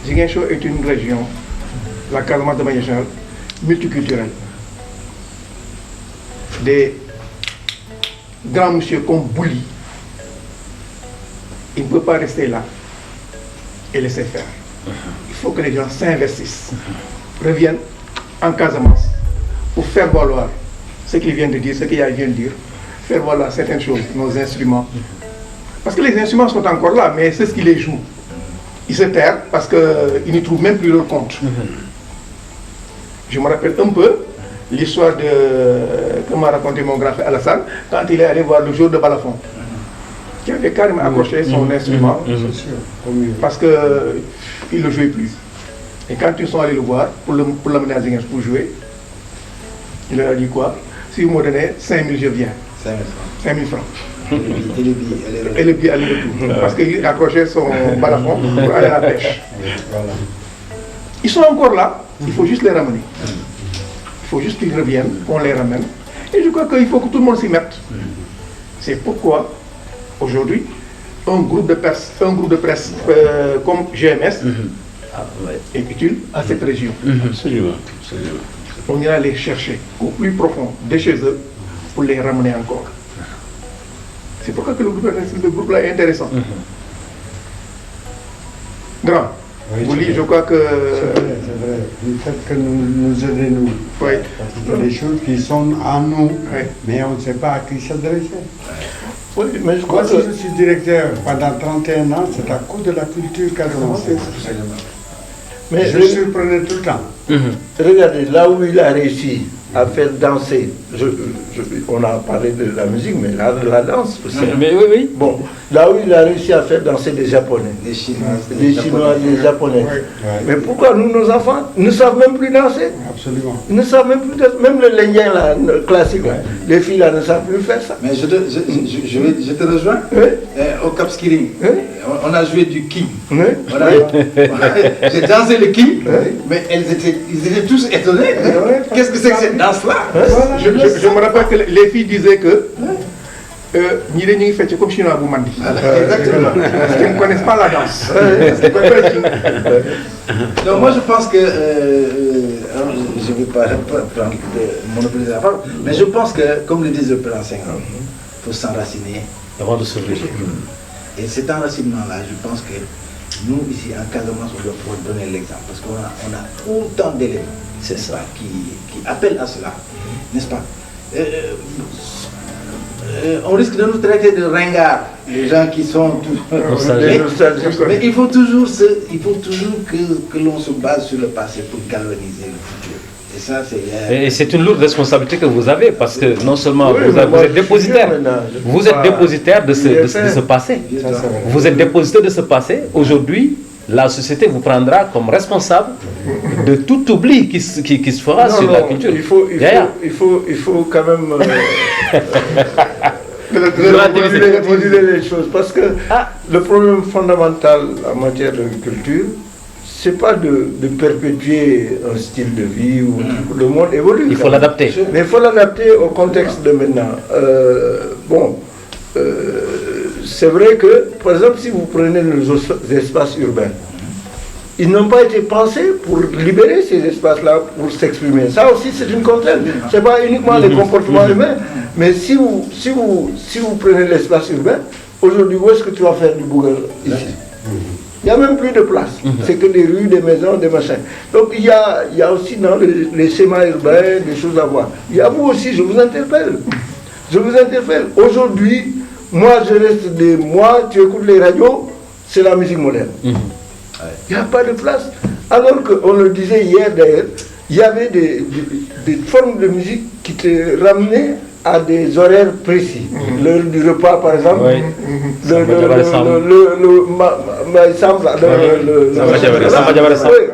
Ziguinchor est une région, la Casamance de manière générale, multiculturelle. Des grands monsieur comme Bouli, ils ne peuvent pas rester là et laisser faire. Il faut que les gens s'investissent, reviennent en Casamance pour faire valoir ce qu'ils viennent de dire, ce qu'il vient de dire. Faire voilà certaines choses, nos instruments. Parce que les instruments sont encore là, mais c'est ce qui les joue. Ils se terrent parce qu'ils n'y trouvent même plus leur compte. Je me rappelle un peu l'histoire que m'a raconté mon grand frère Alassane quand il est allé voir le jour de Balafon, qui avait carrément accroché son instrument parce qu'il ne le jouait plus. Et quand ils sont allés le voir pour l'amener à Ziguinchor pour jouer, il leur a dit quoi? Si vous me donnez 5000, je viens. 5000 francs. Et le billet aller-retour. Parce qu'il accrochait son balafon pour aller à la pêche. Ils sont encore là, il faut juste les ramener. Il faut juste qu'ils reviennent, qu'on les ramène. Et je crois qu'il faut que tout le monde s'y mette. C'est pourquoi, aujourd'hui, un groupe de presse comme GMS est utile à cette région. Absolument. On ira les chercher au plus profond de chez eux pour les ramener encore. C'est pourquoi que le groupe là est intéressant. Grand, vous dites, je crois que... C'est vrai. Le fait que nous aider nous. Oui. Il y a des choses qui sont en nous, mais on ne sait pas à qui s'adresser. Oui, mais je crois Moi, que... si je suis directeur pendant 31 ans, c'est à cause de la culture casamançaise. Mais Je surprenais tout le temps. regardez, là où il a réussi à faire danser, on a parlé de la musique, mais là, de la danse aussi. Mais oui. Bon, là où il a réussi à faire danser des Japonais, Les Chinois, des Chinois, des Japonais. Ouais. Mais pourquoi nous, nos enfants, ne savent même plus danser? Absolument. Ils ne savent même plus danser. Même le lingien là, le classique, là, les filles là ne savent plus faire ça. Mais je te rejoins. Oui. Au Cap Skiring, Oui. on a joué du king. Oui. Voilà. J'ai dansé le king, mais ils étaient tous étonnés. Qu'est-ce que c'est que cette danse-là? Je me rappelle que les filles disaient que Niré fait comme Chinois Boumandi. Exactement. Parce qu'ils ne connaissent pas la danse. Parce qu'ils connaissent pas le king. Donc moi je pense que, je ne vais pas prendre monopoliser la parole, mais je pense que, comme le disait le président Senghor, il faut s'enraciner. Avant de s'ouvrir. Et cet enracinement-là, je pense que nous, ici, en Casamance, on doit pouvoir donner l'exemple. Parce qu'on a autant d'éléments, c'est ça, qui appellent à cela, n'est-ce pas? On risque de nous traiter de ringards, les gens qui sont mais il faut toujours que l'on se base sur le passé pour galvaniser le futur. Et ça, Et c'est une lourde responsabilité que vous avez, parce que non seulement vous êtes dépositaire, vous êtes dépositaire de ce passé. Vous êtes dépositaire de ce passé. Aujourd'hui, la société vous prendra comme responsable de tout oubli qui se fera sur la culture. Il faut quand même redire les choses, parce que le problème fondamental en matière de culture, c'est pas de perpétuer un style de vie où le monde évolue. Il faut l'adapter. Mais il faut l'adapter au contexte de maintenant. C'est vrai que, par exemple, si vous prenez nos espaces urbains, ils n'ont pas été pensés pour libérer ces espaces-là, pour s'exprimer. Ça aussi, c'est une contrainte. Ce n'est pas uniquement les comportements humains, mais si vous prenez l'espace urbain, aujourd'hui, où est-ce que tu vas faire du Google ici? Il n'y a même plus de place. C'est que des rues, des maisons, des machins. Donc il y a aussi dans les schémas urbains des choses à voir. Il y a vous aussi, je vous interpelle. Je vous interpelle. Aujourd'hui, moi je reste des mois, tu écoutes les radios, c'est la musique moderne. Il n'y a pas de place. Alors qu'on le disait hier d'ailleurs, il y avait des formes de musique qui te ramenaient à des horaires précis. L'heure du repas, par exemple,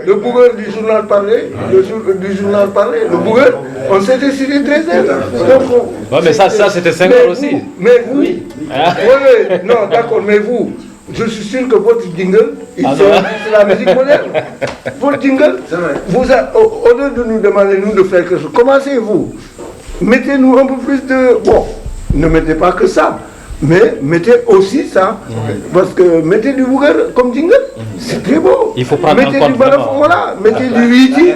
le bougueur du journal parlé, le bougueur, on s'est décidé très mais ça c'était 5 heures aussi. Mais vous, non, d'accord, mais vous, je suis sûr que votre jingle, c'est la musique moderne. Votre jingle, au lieu de nous demander nous de faire quelque chose, commencez-vous. Mettez-nous un peu plus de... Bon, ne mettez pas que ça, mais mettez aussi ça. Parce que mettez du bougueur comme jingle, c'est très beau. Il faut prendre mettez en compte du balafon, voilà. Mettez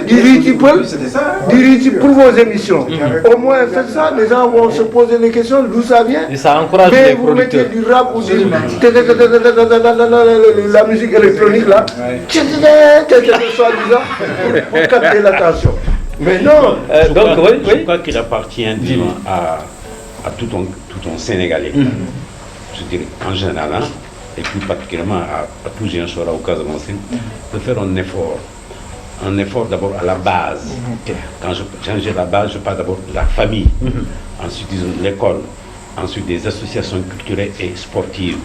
du riti pour vos émissions. Au moins faites ça, les gens vont se poser des questions d'où ça vient. Et ça encourage mais les vous producteurs. mettez du rap ou la musique électronique là, soi-disant, pour capter l'attention. Mais non, je crois qu'il appartient à tout un Sénégalais, je dirais en général, et plus particulièrement à tout jeune Chora au Casamance, de faire un effort d'abord à la base. Quand je change la base, je parle d'abord de la famille, ensuite disons l'école, ensuite des associations culturelles et sportives,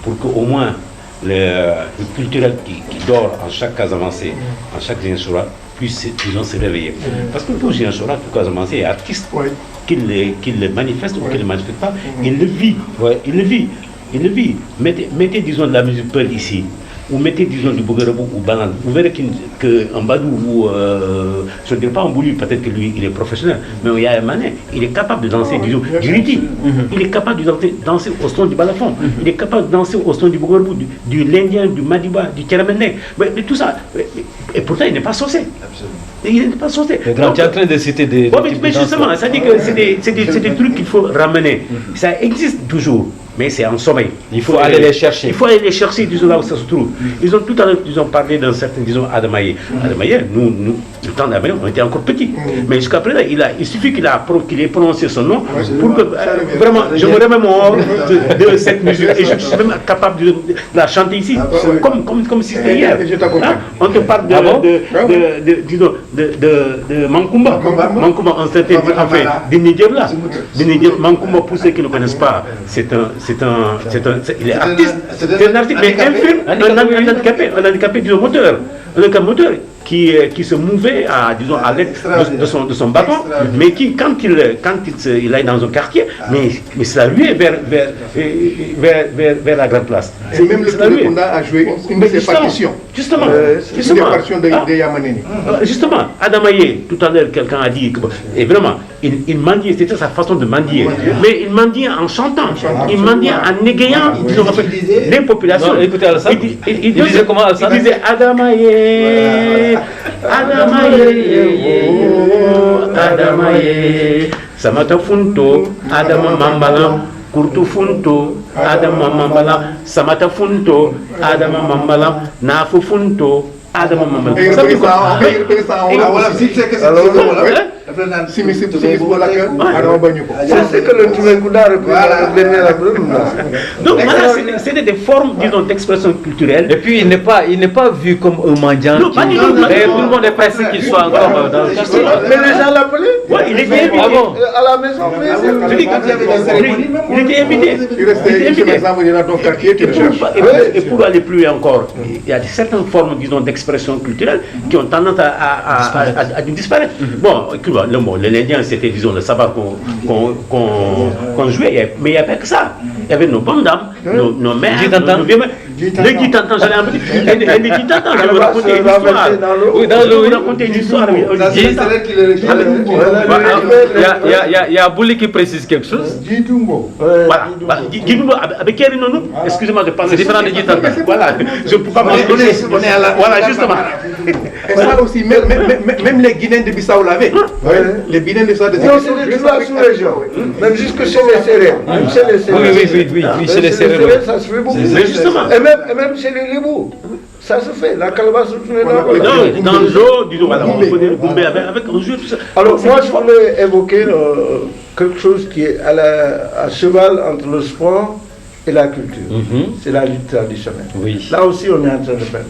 pour qu'au moins le culturel qui dort en chaque Casamance, en chaque jeune Chora, puisse se réveiller. Parce que pour Jean Chora, tout Casamance est artiste, qu'il le manifeste ou qu'il ne le manifeste pas, il le vit. Il le vit. Mettez, disons, de la musique peul ici. vous mettez, disons, du Bouguerebou ou Banane, vous verrez qu'un Badou ou, je ne dirais pas un Bouli, peut-être que lui, il est professionnel, mais il y a un Mané, il est capable de danser, disons, du Riti, il est capable de danser au son du balafon, il est capable de danser au son du Bouguerebou, du Lindien, du Madiba, du Kéramendek, mais tout ça, et pourtant il n'est pas saucé. Il n'est pas sauté. Tu es en train de citer des... mais justement, ça dit que c'est des trucs qu'il faut ramener. Ça existe toujours, mais c'est en sommeil. Il faut aller les chercher. Il faut aller les chercher, disons, là où ça se trouve. Ils ont tout à l'heure, ils ont parlé d'un certain, disons, Adamaye. Adamaye, nous, le temps d'Adamaye, on était encore petits. Mais jusqu'à présent, il suffit qu'il ait prononcé son nom pour que, vraiment, je me remets mon ordre de cette musique. Et je suis même capable de la chanter ici, comme si c'était hier. On te parle de Mankumba. Mankumba, on s'était dit, enfin, de Niger là. De Niger, Mankumba, pour ceux qui ne connaissent pas, il est artiste. C'est un artiste, mais un film, un handicapé du moteur. Un moteur qui se mouvait à l'aide de son bâton, mais qui, quand il est dans un quartier, mais c'est la ruée vers la grande place. Et même le Touré a joué une de ses partitions. Justement. Une des partitions de Yamaneni. Justement, Adamaye, tout à l'heure, quelqu'un a dit, et vraiment, il mendiait, c'était sa façon de mendier. Mais il mendiait en chantant, il mendiait en égayant les populations. Non, écoutez, Alassane, il disait comment, Alassane? Il disait Adamaye, Adamaye, Samata Funto, Adama Mambala, Kurtu Funto, Adama Mambala, Samata Funto, Adama Mambala, Nafu Funto, Adama Mambala. C'est ce que le Toumekouda donc voilà, c'est des formes, disons, d'expression culturelle. Et puis il n'est pas vu comme un mendiant. Non, pas du tout. Mais tout le monde est pressé qu'il soit encore dans le quartier. Mais les gens l'appelaient. Oui, il était invité. À la maison. Il était invité. Il restait une exemple, il y a dans le quartier, tu le cherches. Et pour aller plus loin encore, il y a certaines formes, disons, d'expression culturelle qui ont tendance à disparaître. Bon, le Lindien, c'était, disons, le sabbat qu'on jouait, mais il n'y avait pas que ça. Il y avait nos bonnes dames, nos mères, nos vieux mères. Les guitantans, j'allais en dire. Et les guitantans, je vais vous raconter une histoire. Oui, dans l'eau. Je vais vous raconter une histoire. Il y a Bouli qui précise quelque chose. Didumbo. Voilà. Didumbo, avec qui est-nous? Excusez-moi de parler. C'est différent de guitantans. Voilà. Je ne peux pas m'entonner. Voilà, justement. Et ça aussi, même les Guinéens de Bissau l'avaient. Les Guinéens de Bissau l'avaient. Non, c'est des trois sous-régions. Même jusque chez les Sérères. Oui, chez les Sérères. Ça se fait beaucoup. Mais justement. Et même chez les Ribous. Ça se fait, la calebasse dans l'eau, disons, voilà, on connaît le Goumbé avec un jeu, tout ça. Alors, moi, je voulais évoquer quelque chose qui est à cheval entre le sport et la culture. C'est la lutte traditionnelle. Oui. Là aussi, on est en train de faire.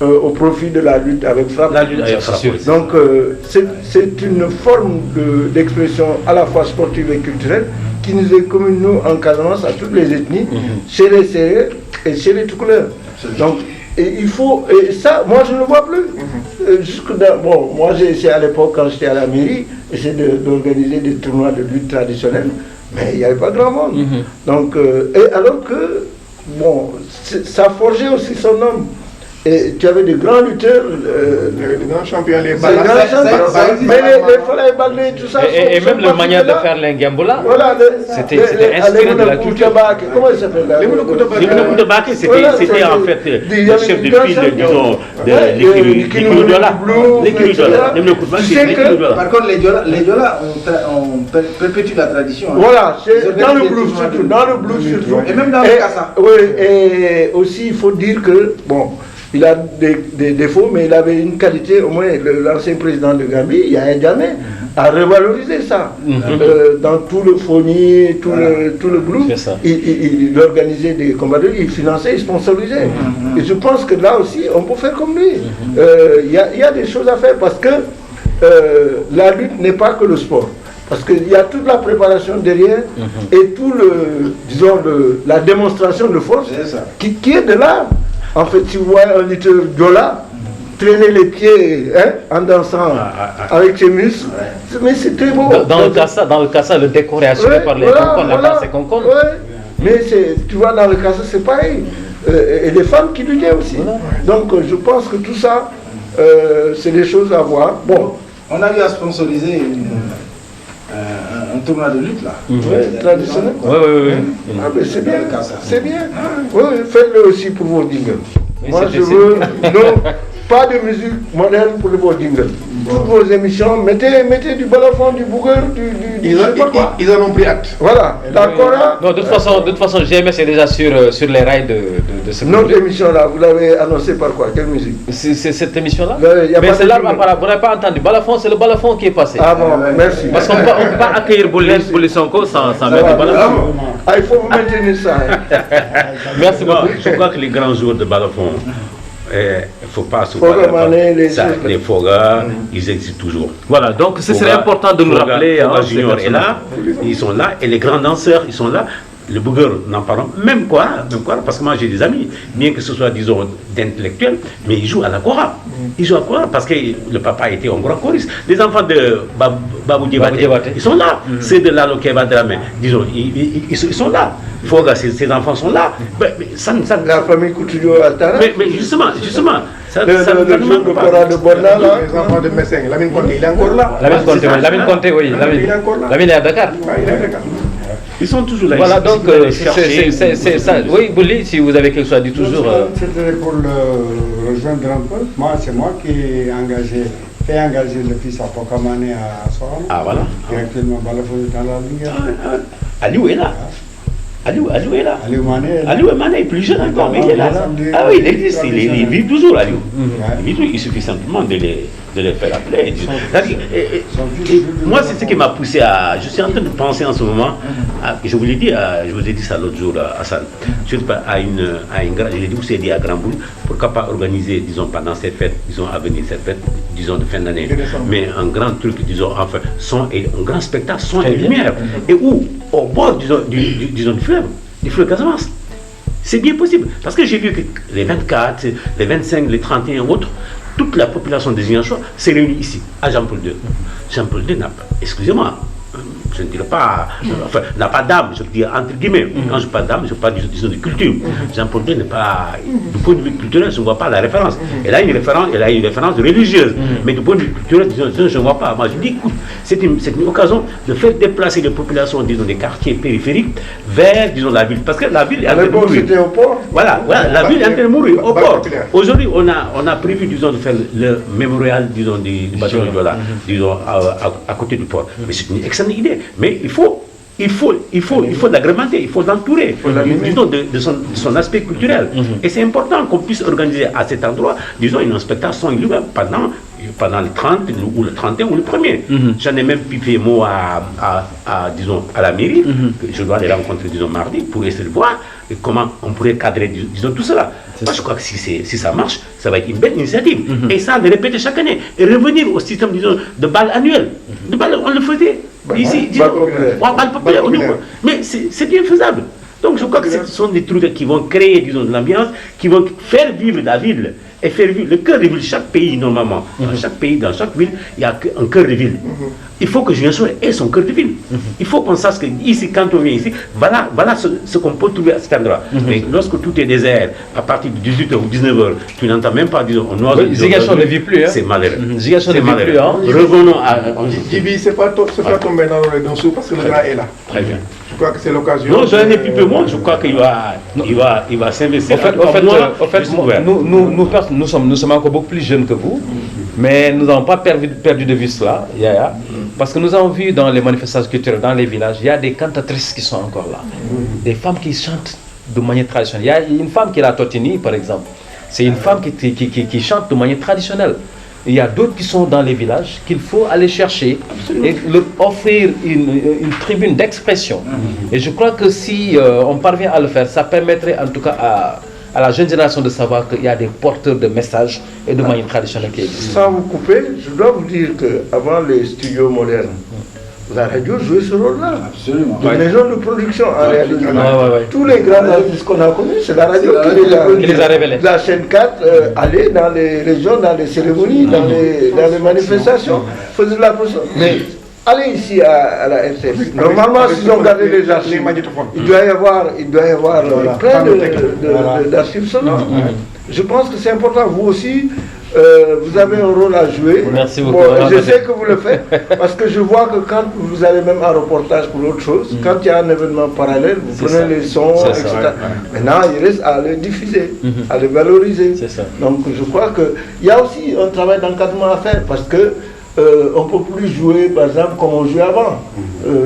Au profit de la lutte avec frappe. La lutte avec frappe. Donc, c'est une forme d'expression à la fois sportive et culturelle qui nous est commune, nous, en Casamance, à toutes les ethnies, chez les Sérères et chez les Toucouleurs. Donc, et il faut, et ça, moi je ne le vois plus. Bon, moi j'ai essayé à l'époque, quand j'étais à la mairie, essayer d'organiser des tournois de lutte traditionnelle, mais il n'y avait pas grand monde. Donc, et alors que, bon, ça forgeait aussi son homme. Et tu avais des grands lutteurs, des grands champions, les balles. Mais les Falaï Balé, tout ça. Et même la manière de faire l'Ingambola, voilà, c'était inspiré de la culture. Comment il s'appelle là? Les Baké, c'était en fait le chef de file, disons, de l'Équidola. Par contre, les Diola ont perpétué la tradition. Voilà, c'est dans le blues surtout. Dans le blues surtout. Et même dans le Kassa. Oui, et aussi il faut dire que, bon, il a des défauts, mais il avait une qualité, au moins l'ancien président de Gambie, Yahya Jammeh, a revalorisé ça. Dans tout le phonier, tout le groupe, il organisait des combats, il finançait, il sponsorisait. Et je pense que là aussi, on peut faire comme lui. Il y a des choses à faire parce que la lutte n'est pas que le sport. Parce qu'il y a toute la préparation derrière et tout la démonstration de force qui est de l'art. En fait, si vous voyez un lutteur Diola traîner les pieds en dansant avec ses muscles, mais c'est très beau. Dans le Kassa, le décor est assuré par les Concon, la danse est Concon. Mais tu vois, dans le Kassa, c'est pareil. et les femmes qui luttaient aussi. Voilà. Donc je pense que tout ça, c'est des choses à voir. Bon, on a eu à sponsoriser un tournoi de lutte là. Traditionnel. Oui. Ah, mais c'est bien, c'est bien. Oui, faites-le aussi pour vos dingles. Moi, je veux, non, pas de musique moderne pour vos dingles. Toutes vos émissions, mettez du balafon, du bougueur, ils en ont pris acte. Voilà, d'accord. Non, de toute façon, GMS est déjà sur les rails de ce projet. Notre émission-là, vous l'avez annoncé par quoi? Quelle musique? C'est cette émission-là. Mais c'est là, vous n'avez pas entendu. Balafon, c'est le balafon qui est passé. Ah bon, merci. Parce qu'on ne peut pas accueillir Bouli Sonko sans mettre du balafon. Ah, il faut vous maintenir ça. Merci beaucoup. Je crois que les grands jours de balafon, il ne faut pas se les Foga, ils existent toujours. Voilà, donc ce serait important de nous rappeler. Foga Junior est là, ils sont là, et les grands danseurs, ils sont là. Le bougueur, n'en parlons même quoi, parce que moi j'ai des amis, bien que ce soit, disons, d'intellectuels, mais ils jouent à la kora. Ils jouent à la kora parce que le papa était un grand choriste. Les enfants de Babou Diabaté, ils sont là. C'est de Lalo Keba de la main. Disons, ils sont là. Foga, ces enfants sont là. La famille Couturio Altara. Mais justement, le Kora de Borna, les enfants de Messeng, Lamine Conté, il est encore là. Lamine Conté, oui. Lamine est à Dakar. Ils sont toujours là. Voilà, donc c'est ça. Oui, Bouli, si vous avez quelque chose à dire toujours. C'était pour le rejoindre un peu. Moi, c'est moi qui ai engagé le fils à Pokamane à Sorana. Ah, voilà. Directement Balafon dans la ligne. Aliou est là. Aliou est là. Aliou Mané est plus jeune encore, mais il est là. Ah oui, il existe, il vit toujours, Aliou. Il suffit simplement de les faire appeler. Moi, c'est ce qui m'a poussé à... Je suis en train de penser en ce moment, je vous l'ai dit ça l'autre jour, Hassan, je l'ai dit où c'est dit à Grand Bourg, pourquoi pas organiser, disons, pendant cette fête, disons, à venir cette fête, disons, de fin d'année, mais un grand truc, disons, enfin, un grand spectacle, son et lumière, et où, au bord, disons, du fleuve Casamance. C'est bien possible, parce que j'ai vu que les 24, les 25, les 31 autres, toute la population des Ziguinchor s'est réunie ici, à Jean-Paul II. Jean-Paul II n'a pas, excusez-moi, je ne dirais pas, enfin, n'a pas d'âme, je veux dire entre guillemets. Quand je parle d'âme, je parle disons de culture. Jean-Paul II n'est pas, du point de vue culturel, je ne vois pas la référence. Elle a une référence religieuse, mais du point de vue culturel, disons, je ne vois pas. Moi, je dis, écoute, c'est une occasion de faire déplacer les populations, disons, des quartiers périphériques vers, disons, la ville. Parce que la ville est en train de mourir. C'était au port. Voilà, la ville est en train de mourir, au port. Aujourd'hui, on a prévu, disons, de faire le mémorial, disons, du bâtiment de Douala, disons, à côté du port. Mais c'est une excellente idée. Mais il faut l'agrémenter, il faut l'entourer, disons, de son aspect culturel. Et c'est important qu'on puisse organiser à cet endroit, disons, un spectacle son lui-même pendant le 30 ou le 31 ou le 1er. J'en ai même piqué mot disons, à la mairie, que je dois les rencontrer, disons, mardi, pour essayer de voir comment on pourrait cadrer, disons, tout cela. Moi, je crois que si ça marche, ça va être une belle initiative. Et ça, de répéter chaque année. Et revenir au système, disons, de bal annuel. De bal, on le faisait. Ici, disons, bal populaire. Mais c'est bien faisable. Donc, je crois que ce sont des trucs qui vont créer, disons, de l'ambiance, qui vont faire vivre la ville. Et faire vivre le cœur de ville, chaque pays normalement, dans chaque pays, dans chaque ville, il y a un cœur de ville. Il faut que Ziguinchor ait son cœur de ville. Il faut qu'on sache que ici, quand on vient ici, voilà ce qu'on peut trouver à cet endroit. Mais lorsque tout est désert, à partir de 18h ou 19h, tu n'entends même pas, disons, on oise. Ziguinchor ne vit plus, hein. C'est malheureux. Ziguinchor ne vit plus, hein. Revenons à. Jibi, c'est pas tombé dans l'oreille d'un sourd parce que le gars est là. Très bien. Je crois que c'est l'occasion. Non, j'en ai plus peu moins. Je crois qu'il va s'investir. En fait, nous sommes encore beaucoup plus jeunes que vous, mais nous n'avons pas perdu de vue cela, Yaya, parce que nous avons vu dans les manifestations culturelles, dans les villages, il y a des cantatrices qui sont encore là, des femmes qui chantent de manière traditionnelle. Il y a une femme qui est la Totini, par exemple. C'est une femme qui chante de manière traditionnelle. Il y a d'autres qui sont dans les villages qu'il faut aller chercher et leur offrir une tribune d'expression. Et je crois que si on parvient à le faire, ça permettrait en tout cas à la jeune génération de savoir qu'il y a des porteurs de messages et de manière traditionnelle qui existent. Sans vous couper, je dois vous dire qu'avant les studios modernes, la radio jouait ce rôle-là. Absolument. Des maisons de production en réalité. Ouais. Tous les grands artistes qu'on a connus, c'est la radio qui les a révélés. La chaîne 4 allait dans les régions, dans les cérémonies, dans les manifestations, faisait de la production. Mais allez ici à la RTF. Normalement, s'ils ont gardé les archives, il doit y avoir plein d'archives sonores. Je pense que c'est important. Vous aussi, vous avez un rôle à jouer. Merci beaucoup. Je sais que vous le faites, parce que je vois que quand vous allez même en reportage pour autre chose, quand il y a un événement parallèle, vous prenez les sons, etc. Maintenant, il reste à les diffuser, à les valoriser. Donc je crois qu'il y a aussi un travail d'encadrement à faire, parce que on ne peut plus jouer, par exemple, comme on jouait avant.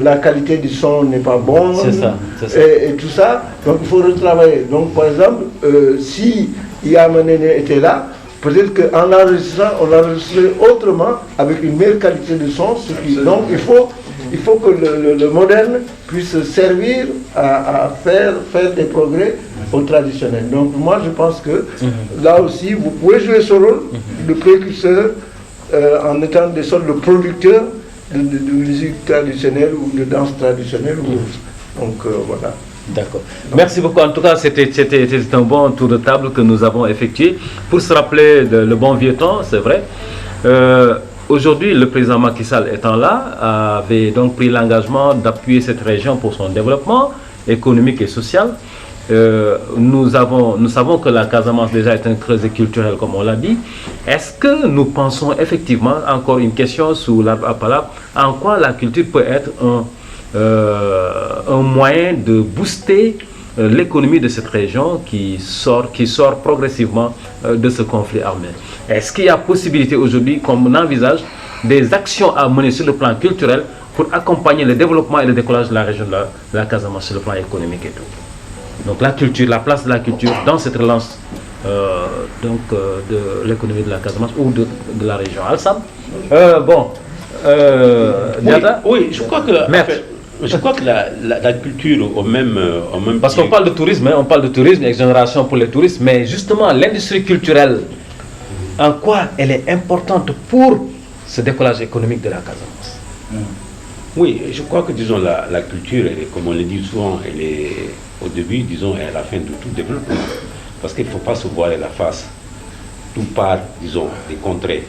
La qualité du son n'est pas bonne, et tout ça. Donc il faut retravailler. Donc par exemple, si Yamenene était là, peut-être qu'en enregistrant, on enregistrait autrement, avec une meilleure qualité de son. Donc il faut que le moderne puisse servir à faire des progrès au traditionnel. Donc moi je pense que là aussi, vous pouvez jouer ce rôle de précurseur, en étant des sortes de producteurs de musique traditionnelle ou de danse traditionnelle. Donc voilà. D'accord. Merci beaucoup. En tout cas, c'était un bon tour de table que nous avons effectué pour se rappeler le bon vieux temps, c'est vrai. Aujourd'hui, le président Macky Sall étant là, avait donc pris l'engagement d'appuyer cette région pour son développement économique et social. Nous savons que la Casamance déjà est un creuset culturel, comme on l'a dit. Est-ce que nous pensons effectivement, encore une question sous la parole, en quoi la culture peut être un moyen de booster l'économie de cette région qui sort progressivement de ce conflit armé? Est-ce qu'il y a possibilité aujourd'hui, comme on envisage, des actions à mener sur le plan culturel pour accompagner le développement et le décollage de la région de la Casamance sur le plan économique et tout? Donc la culture, la place de la culture dans cette relance de l'économie de la Casamance ou de la région. Alsam, oui, je crois que la culture au même parce qu'on parle de tourisme, on parle de tourisme, exonération pour les touristes, mais justement l'industrie culturelle, en quoi elle est importante pour ce décollage économique de la Casamance? Oui, je crois que disons la culture, comme on le dit souvent, elle est au début, disons, et à la fin de tout développement. Parce qu'il ne faut pas se voiler la face. Tout part, disons, des contrées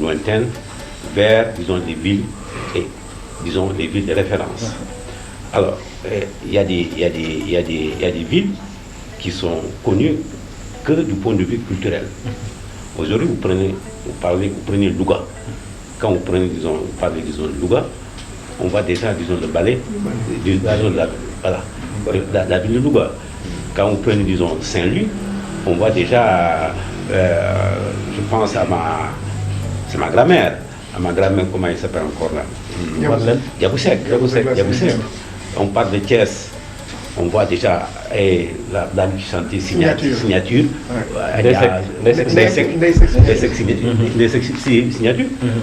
lointaines vers, disons, des villes et, disons, des villes de référence. Alors, il y a des villes qui sont connues que du point de vue culturel. Aujourd'hui, vous prenez Louga. Quand vous prenez, disons, vous parlez, disons, de Louga, on voit déjà, disons, le ballet, la ville de Louga. Quand vous prenez, disons, Saint-Louis, on voit déjà, je pense à ma grand-mère, comment elle s'appelle encore là? Yaboussek. On parle de Thiès, on voit déjà la dame qui chantait signature. Signature.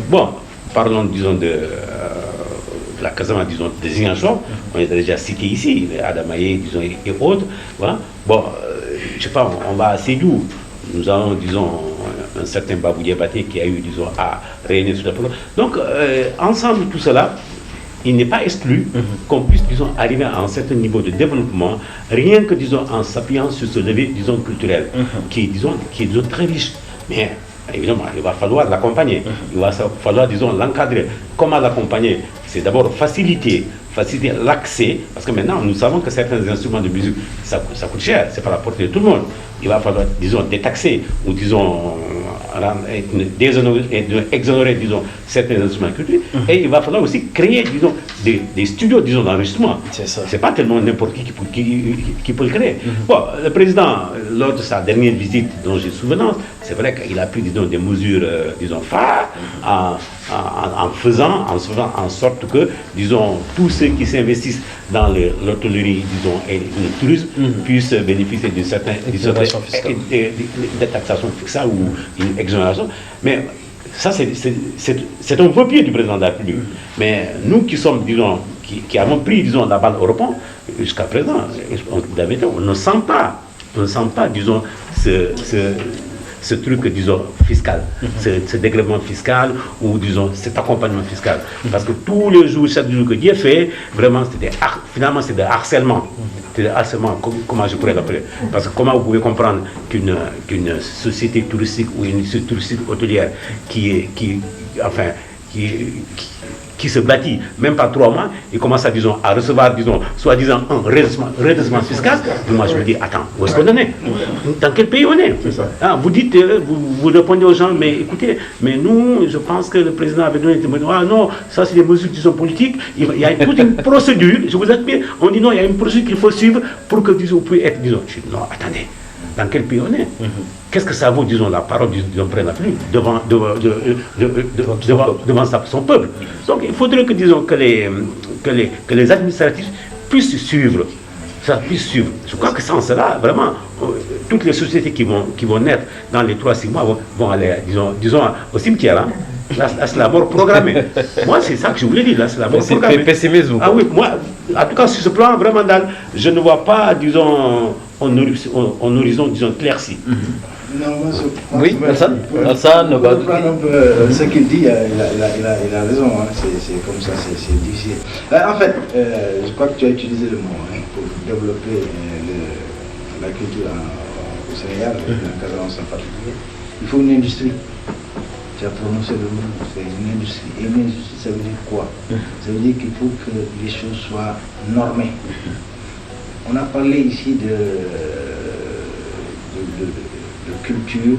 Bon, parlons, disons, de la Casamance, disons, de Ziguinchor, on est déjà cité ici, Adamaye, disons, et autres. Voilà. Bon, je sais pas, on va à Sédou. Nous avons, disons, un certain Babou Diabaté qui a eu, disons, à réunir sur le programme. Donc, ensemble, tout cela, il n'est pas exclu qu'on puisse, disons, arriver à un certain niveau de développement, rien que, disons, en s'appuyant sur ce levier, disons, culturel, qui est, disons, très riche. Mais, évidemment, il va falloir l'accompagner, il va falloir, disons, l'encadrer. Comment l'accompagner? C'est d'abord faciliter l'accès, parce que maintenant, nous savons que certains instruments de musique, ça coûte cher, c'est pas la portée de tout le monde. Il va falloir, disons, détaxer, ou disons, exonérer, disons, certains instruments culturels, et il va falloir aussi créer, disons, des studios, disons, d'enregistrement. C'est pas tellement n'importe qui peut le créer. Bon, le président, lors de sa dernière visite dont j'ai souvenance, c'est vrai qu'il a pris, disons, des mesures, disons, phares, en faisant en sorte que, disons, tous ceux qui s'investissent dans l'hôtellerie, disons, et le tourisme puissent bénéficier d'une certaine taxation fiscale ou une exonération. Mais ça, c'est un faux pied du président de la République. Mais nous qui sommes, disons, qui avons pris, disons, la balle au rebond, jusqu'à présent, on ne sent pas, disons, ce truc, disons, fiscal, ce dégrèvement fiscal ou, disons, cet accompagnement fiscal. Parce que tous les jours, chaque jour que Dieu fait, vraiment, finalement, c'est de harcèlement. C'est de harcèlement, comment je pourrais l'appeler. Parce que comment vous pouvez comprendre qu'une société touristique ou une société touristique hôtelière qui qui se bâtit, même pas 3 mois, il commence à, disons, à recevoir, disons, soi-disant un redressement fiscal. Moi, je me dis, attends, où est-ce qu'on en est? Dans quel pays on est? Vous dites, vous répondez aux gens, mais écoutez, mais nous, je pense que le président avait donné des mesures. Ah non, ça c'est des mesures qui sont politiques. Il y a toute une procédure. Je vous admire. On dit non, il y a une procédure qu'il faut suivre pour que, disons, vous puissiez être, disons, je dis, non, attendez. Dans quel pays on est? Qu'est-ce que ça vaut, disons, la parole d'un président devant son peuple? Donc il faudrait que, disons, que les administratifs puissent suivre. Ça puisse suivre. Je crois que sans cela, vraiment, toutes les sociétés qui vont naître dans les 3-6 mois vont aller, disons au cimetière. Hein. Là, c'est la mort programmée. Moi, c'est ça que je voulais dire. Là, c'est la mort programmée. C'est pessimisme. Ah oui, moi, en tout cas, sur ce plan, vraiment, je ne vois pas, disons, un horizon, disons, clairci. Non, moi, oui, Alassane, un peu ce qu'il dit, il a raison, hein, c'est comme ça, c'est difficile. En fait, je crois que tu as utilisé le mot pour développer la culture au Sénégal, en Casamance en particulier. Il faut une industrie. Tu as prononcé le mot, c'est une industrie. Et une industrie, ça veut dire quoi? Ça veut dire qu'il faut que les choses soient normées. On a parlé ici de culture,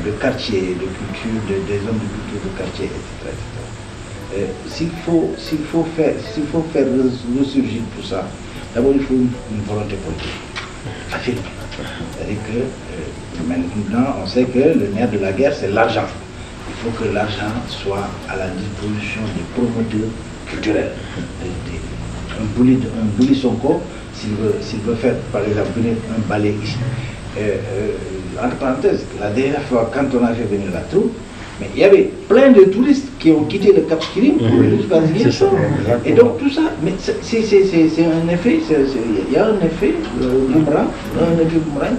de quartier, de culture, des hommes de culture de quartier, etc. S'il faut faire ressurgir tout ça, d'abord il faut une volonté politique. Affirmée. C'est-à-dire que maintenant on sait que le nerf de la guerre c'est l'argent. Il faut que l'argent soit à la disposition des promoteurs culturels. Un Bouli Sonko, s'il veut faire par exemple venir un ballet ici. Entre parenthèses, la dernière fois quand on a fait venir la troupe, mais il y avait plein de touristes qui ont quitté le Cap Skirring pour venir jusqu'à Ziguinchor. Et donc tout ça, mais c'est un effet, il y a un effet boomerang,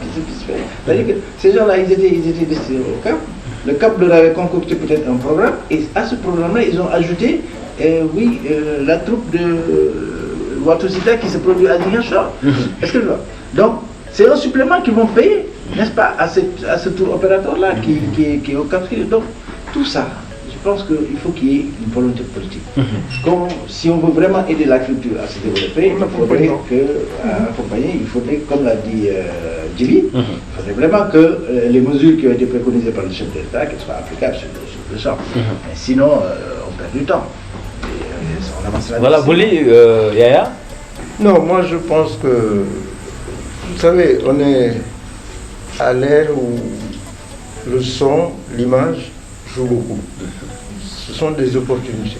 qui se fait. C'est-à-dire que ces gens-là, ils étaient destinés au Cap. Le Cap leur avait concocté peut-être un programme, et à ce programme-là, ils ont ajouté, la troupe de Watosita qui se produit à Ziguinchor. Est-ce que je vois? Donc, c'est un supplément qu'ils vont payer, n'est-ce pas, à ce tour opérateur-là qui est au Cap Skirring. Donc, tout ça, je pense qu'il faut qu'il y ait une volonté politique. Comme si on veut vraiment aider la culture à se développer, il faudrait, comme l'a dit Djibi, il faudrait vraiment que les mesures qui ont été préconisées par le chef de l'État qu'elles soient applicables sur le champ. Sinon, on perd du temps. Et on avancera. Voilà, vous voulez, Yaya? Non, moi je pense que, vous savez, on est à l'ère où le son, l'image joue beaucoup. Ce sont des opportunités.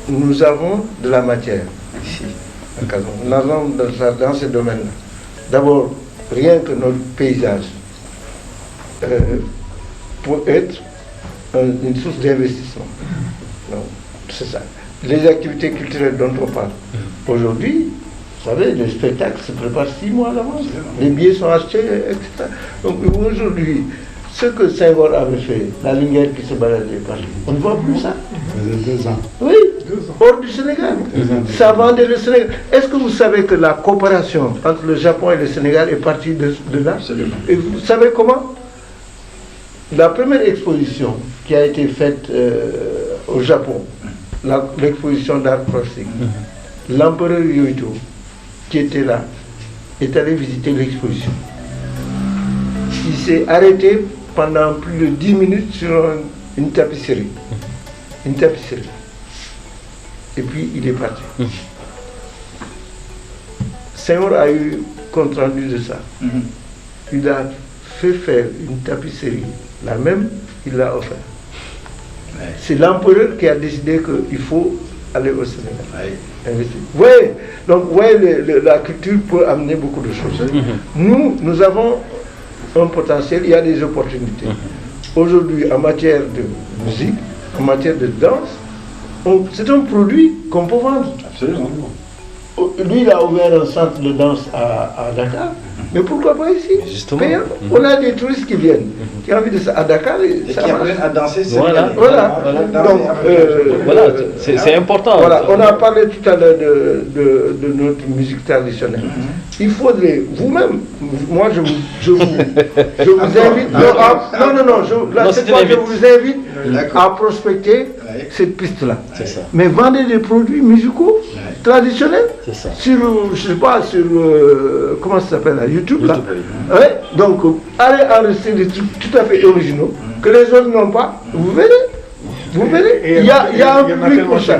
Nous avons de la matière ici, à Casamance. Nous avons dans ces domaines-là. D'abord, rien que notre paysage pour être une source d'investissement. C'est ça. Les activités culturelles dont on parle. Aujourd'hui, vous savez, les spectacles se préparent 6 mois à l'avance. Les billets sont achetés, etc. Donc aujourd'hui, ce que Senghor avait fait, la lumière qui se baladait partout, on ne voit plus ça. Ça faisait 2 ans. Oui, hors du Sénégal. Ça vendait le Sénégal. Est-ce que vous savez que la coopération entre le Japon et le Sénégal est partie de là? Et vous savez comment? La première exposition qui a été faite au Japon, l'exposition d'art plastique, l'empereur Hirohito, qui était là, est allé visiter l'exposition. Il s'est arrêté pendant plus de 10 minutes sur une tapisserie. Une tapisserie. Et puis il est parti. Senghor a eu compte rendu de ça. Il a fait faire une tapisserie, la même, il l'a offert. C'est l'empereur qui a décidé qu'il faut aller au Sénégal. Oui, donc la culture peut amener beaucoup de choses. Nous avons un potentiel, il y a des opportunités. Aujourd'hui, en matière de musique, en matière de danse, c'est un produit qu'on peut vendre. Absolument. Lui, il a ouvert un centre de danse à Dakar. Mais pourquoi pas ici? Justement. On a des touristes qui viennent, qui ont envie de ça à Dakar. Et qui apprennent à danser. Voilà. Donc, c'est important. Voilà, on a parlé tout à l'heure de notre musique traditionnelle. Il faudrait, vous-même, moi je vous invite, je vous invite à prospecter cette piste-là. C'est ça. Mais vendez des produits musicaux traditionnels. C'est ça. Sur, je sais pas, sur, comment ça s'appelle, là, YouTube, là. YouTube, Ouais, donc, allez enregistrer des trucs tout à fait originaux, que les autres n'ont pas, vous verrez. Vous verrez, il y a un public pour ça.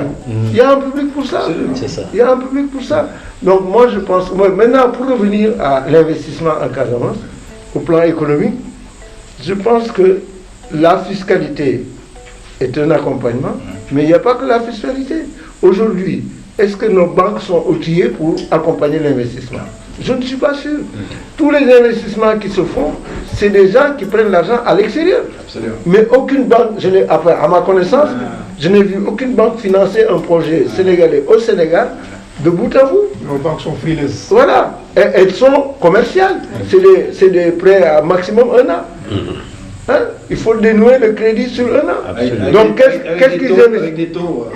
Il y a un public pour ça. C'est ça. Il y a un public pour ça. Donc moi je pense, maintenant pour revenir à l'investissement en Casamance, au plan économique, je pense que la fiscalité est un accompagnement, mais il n'y a pas que la fiscalité. Aujourd'hui, est-ce que nos banques sont outillées pour accompagner l'investissement? Je ne suis pas sûr. Tous les investissements qui se font, c'est des gens qui prennent l'argent à l'extérieur. Mais aucune banque, à ma connaissance, je n'ai vu aucune banque financer un projet sénégalais au Sénégal de bout à bout. Nos banques sont frileuses. Voilà. Et elles sont commerciales. C'est des prêts à maximum 1 an. Hein? Il faut dénouer le crédit sur 1 an. Donc qu'est-ce qu'ils investissent? Avec des taux.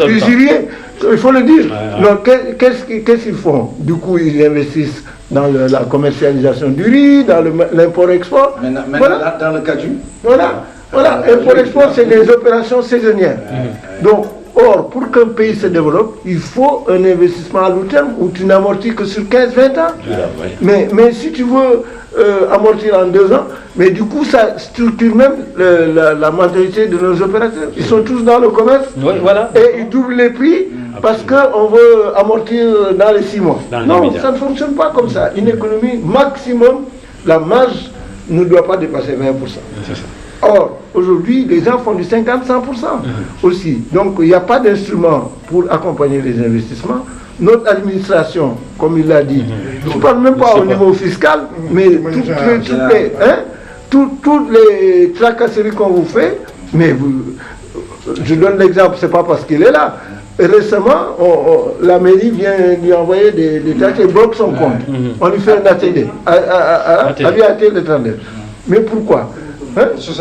Usuriers, il faut le dire. Donc qu'est-ce qu'ils font? Du coup, ils investissent dans la commercialisation du riz, dans l'import-export. Voilà. Dans le cas du... Voilà. Import-export, c'est des opérations saisonnières. Donc, or, pour qu'un pays se développe, il faut un investissement à long terme où tu n'amortis que sur 15-20 ans. Mais si tu veux amortir en 2 ans, mais du coup, ça structure même la mentalité de nos opérateurs. Ils sont tous dans le commerce et ils doublent les prix parce qu'on veut amortir dans les 6 mois. Non, ça ne fonctionne pas comme ça. Une économie maximum, la marge ne doit pas dépasser 20%. Or, aujourd'hui, les gens font du 50-100% aussi. Donc, il n'y a pas d'instrument pour accompagner les investissements. Notre administration, comme il l'a dit, je ne parle même pas au niveau fiscal, mais toutes les tracasseries qu'on vous fait, mais je donne l'exemple, ce n'est pas parce qu'il est là. Récemment, la mairie vient lui envoyer des taxes et bloque son compte. On lui fait un atelier, le 39. Mais pourquoi? Hein? Ce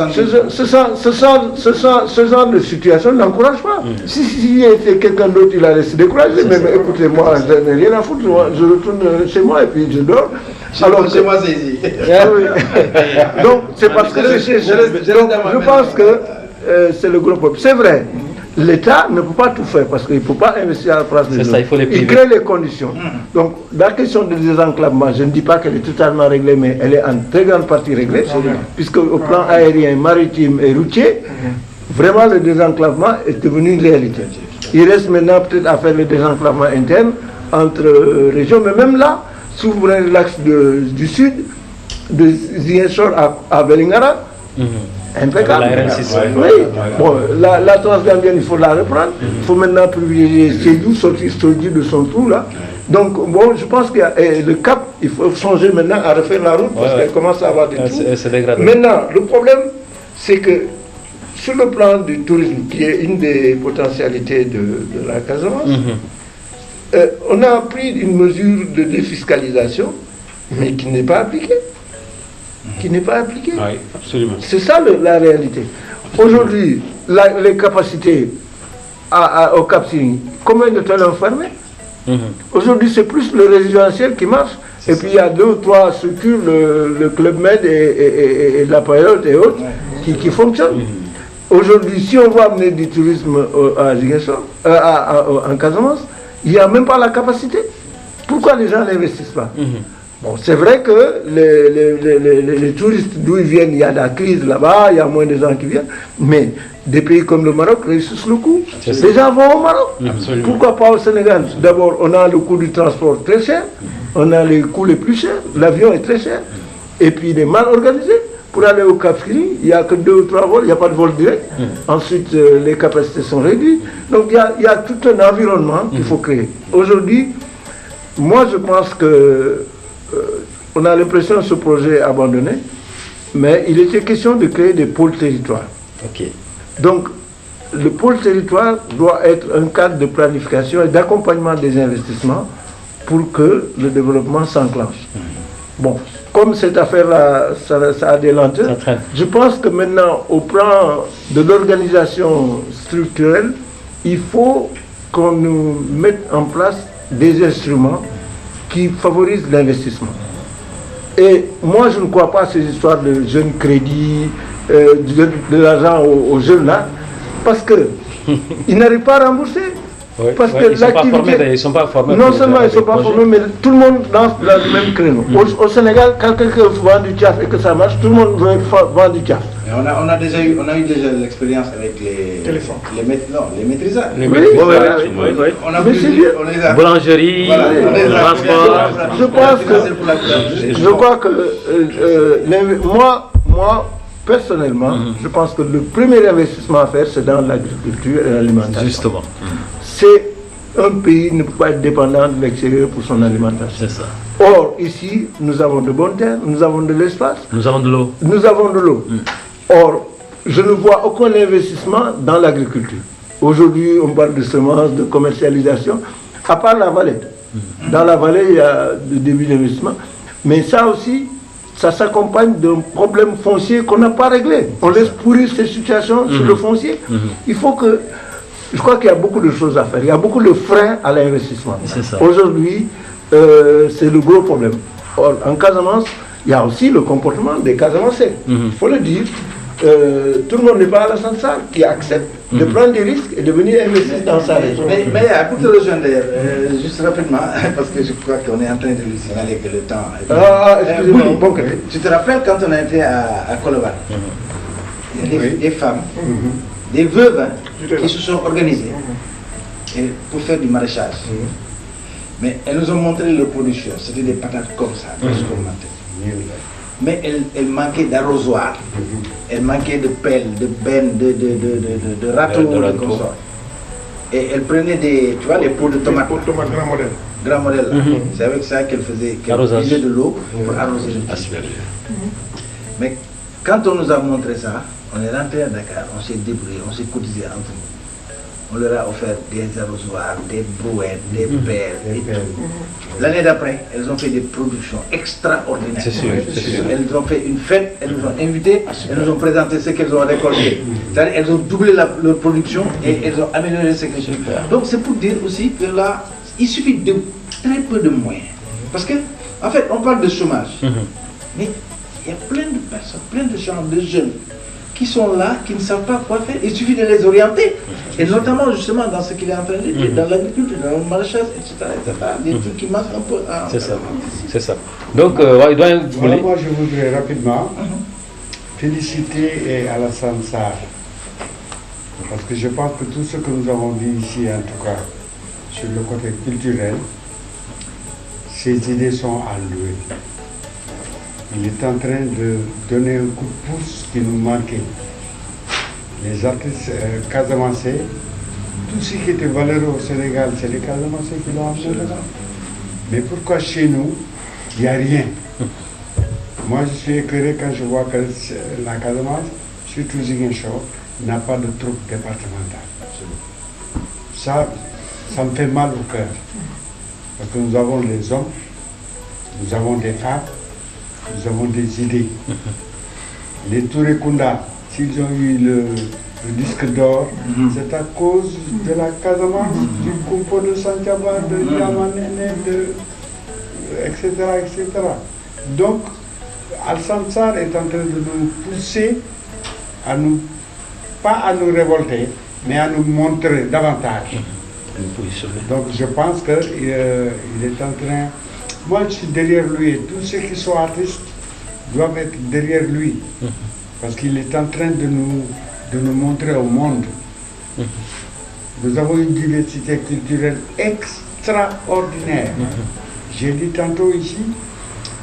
genre de situation n'encourage pas. Si il était quelqu'un d'autre, il allait se décourager. Mais écoutez, moi, je n'ai rien à foutre. Je retourne chez moi et puis je dors. Alors, chez moi, c'est ici. Donc, c'est parce que je pense que c'est le gros peuple. C'est vrai. L'État ne peut pas tout faire parce qu'il ne peut pas investir à la place des autres. Il crée les conditions. Donc, la question du désenclavement, je ne dis pas qu'elle est totalement réglée, mais elle est en très grande partie réglée, puisque au plan aérien, maritime et routier, vraiment le désenclavement est devenu une réalité. Il reste maintenant peut-être à faire le désenclavement interne entre régions, mais même là, si vous prenez l'axe du sud, de Ziguinchor à Vélingara, impeccable. Oui. Bon, la Transgambienne, il faut la reprendre. Il faut maintenant privilégier Sédou, sortir Sédou de son trou là. Donc, bon, je pense que le cap, il faut changer maintenant à refaire la route parce qu'elle commence à avoir des trous. Maintenant, le problème, c'est que sur le plan du tourisme, qui est une des potentialités de la Casamance, on a pris une mesure de défiscalisation, mais qui n'est pas appliquée. Oui, absolument. C'est ça la réalité. Aujourd'hui, les capacités au Cap Skirring, combien de tonnes enfermées? Aujourd'hui, c'est plus le résidentiel qui marche. Et puis il y a 2 ou 3 structures, le Club Med et la Payotte et autres, qui fonctionnent. Aujourd'hui, si on veut amener du tourisme à Ziguinchor, en Casamance, il n'y a même pas la capacité. Pourquoi les gens n'investissent pas? Bon, c'est vrai que les touristes d'où ils viennent, il y a la crise là-bas, il y a moins de gens qui viennent, mais des pays comme le Maroc réussissent le coup. Les gens vont au Maroc. Absolument. Pourquoi pas au Sénégal? D'abord, on a le coût du transport très cher, on a les coûts les plus chers, l'avion est très cher, et puis il est mal organisé. Pour aller au Cap Skirring, il n'y a que 2 ou 3 vols, il n'y a pas de vol direct. Ensuite, les capacités sont réduites. Donc il y a tout un environnement qu'il faut créer. Aujourd'hui, moi je pense que on a l'impression que ce projet est abandonné, mais il était question de créer des pôles territoires. Donc, le pôle territoire doit être un cadre de planification et d'accompagnement des investissements pour que le développement s'enclenche. Bon, comme cette affaire-là, ça a des lenteurs, je pense que maintenant, au plan de l'organisation structurelle, il faut qu'on nous mette en place des instruments qui favorisent l'investissement. Et moi, je ne crois pas à ces histoires de jeunes crédits, de l'argent aux jeunes là. parce qu'ils n'arrivent pas à rembourser. Oui, Parce oui, que ils ne sont pas formés. Non seulement ils ne sont pas formés, mais tout le monde danse dans le même créneau. Au Sénégal, quand quelqu'un vend du tchaf et que ça marche, tout le monde veut vendre du tchaf. On a eu déjà l'expérience avec les maîtrisards. Oui. On a boulangerie, transport. Je crois que moi, personnellement, je pense que le premier investissement à faire, c'est dans l'agriculture et l'alimentation. Justement. C'est un pays ne peut pas être dépendant de l'extérieur pour son alimentation. C'est ça. Or, ici, nous avons de bonnes terres, nous avons de l'espace. Nous avons de l'eau. Nous avons de l'eau. Or, je ne vois aucun investissement dans l'agriculture. Aujourd'hui, on parle de semences, de commercialisation, à part la vallée. Dans la vallée, il y a des débuts d'investissement. Mais ça aussi, ça s'accompagne d'un problème foncier qu'on n'a pas réglé. On laisse pourrir ces situations sur le foncier. Il faut que... Je crois qu'il y a beaucoup de choses à faire. Il y a beaucoup de freins à l'investissement. Aujourd'hui, c'est le gros problème. Or, en Casamance, il y a aussi le comportement des Casamancais. Il faut le dire. Tout le monde n'est pas à la Sansar qui accepte de prendre des risques et de venir investir dans sa région. Mais pour te rejoindre, juste rapidement, parce que je crois qu'on est en train de lui signaler que le temps est... Excusez-moi, tu te rappelles quand on a été à Colobane, il y a des femmes, des veuves qui se sont organisées pour faire du maraîchage. Mais elles nous ont montré leur production. C'était des patates comme ça, presque augmentées. Mais elles manquaient d'arrosoir. Elles manquaient de pelles, de bennes, de râteaux, de consorts. Et elles prenaient des, tu vois, les pots de tomates. Les pots de tomates grand modèle. Grand modèle. C'est avec ça qu'elles faisaient, puisaient de l'eau pour arroser le tissu. Mais quand on nous a montré ça, on est rentré à Dakar, on s'est débrouillé, on s'est cotisé entre nous. On leur a offert des arrosoirs, des brouettes, des pelles et tout. L'année d'après, elles ont fait des productions extraordinaires. C'est sûr. Elles ont fait une fête, elles nous ont invités, elles nous ont présenté ce qu'elles ont récolté. C'est-à-dire elles ont doublé leur production et elles ont amélioré ce qu'elles ont fait. Donc c'est pour dire aussi que là, il suffit de très peu de moyens. Parce que, en fait, on parle de chômage. Mais il y a plein de personnes, plein de gens, de jeunes qui sont là, qui ne savent pas quoi faire. Il suffit de les orienter. Et notamment, justement, dans ce qu'il est en train de dire, dans l'agriculture, dans le maraîchage, etc. Des trucs qui marchent un peu. C'est ça. Donc, il doit... Voilà, moi, je voudrais rapidement féliciter Alassane Sarr. Parce que je pense que tout ce que nous avons vu ici, en tout cas, sur le côté culturel, ces idées sont à louer. Il est en train de donner un coup de pouce qui nous manquait. Les artistes casamancés, tout ce qui était valeureux au Sénégal, c'est les Casamancés qui l'ont amené là-bas. Mais pourquoi chez nous, il n'y a rien? Moi, je suis éclairé quand je vois que la Casamance, surtout Ziguinchor, n'a pas de troupe départementale. Ça me fait mal au cœur. Parce que nous avons les hommes, nous avons des femmes, nous avons des idées. Les Touré Kunda, s'ils ont eu le disque d'or, c'est à cause de la Casamance, du Kumpo de Santhiaba, de Yamanene, etc., etc. Donc, Alassane Sarr est en train de nous pousser à nous, pas à nous révolter, mais à nous montrer davantage. Donc je pense qu'il est en train... Moi je suis derrière lui et tous ceux qui sont artistes doivent être derrière lui. Parce qu'il est en train de nous montrer au monde. Nous avons une diversité culturelle extraordinaire. J'ai dit tantôt ici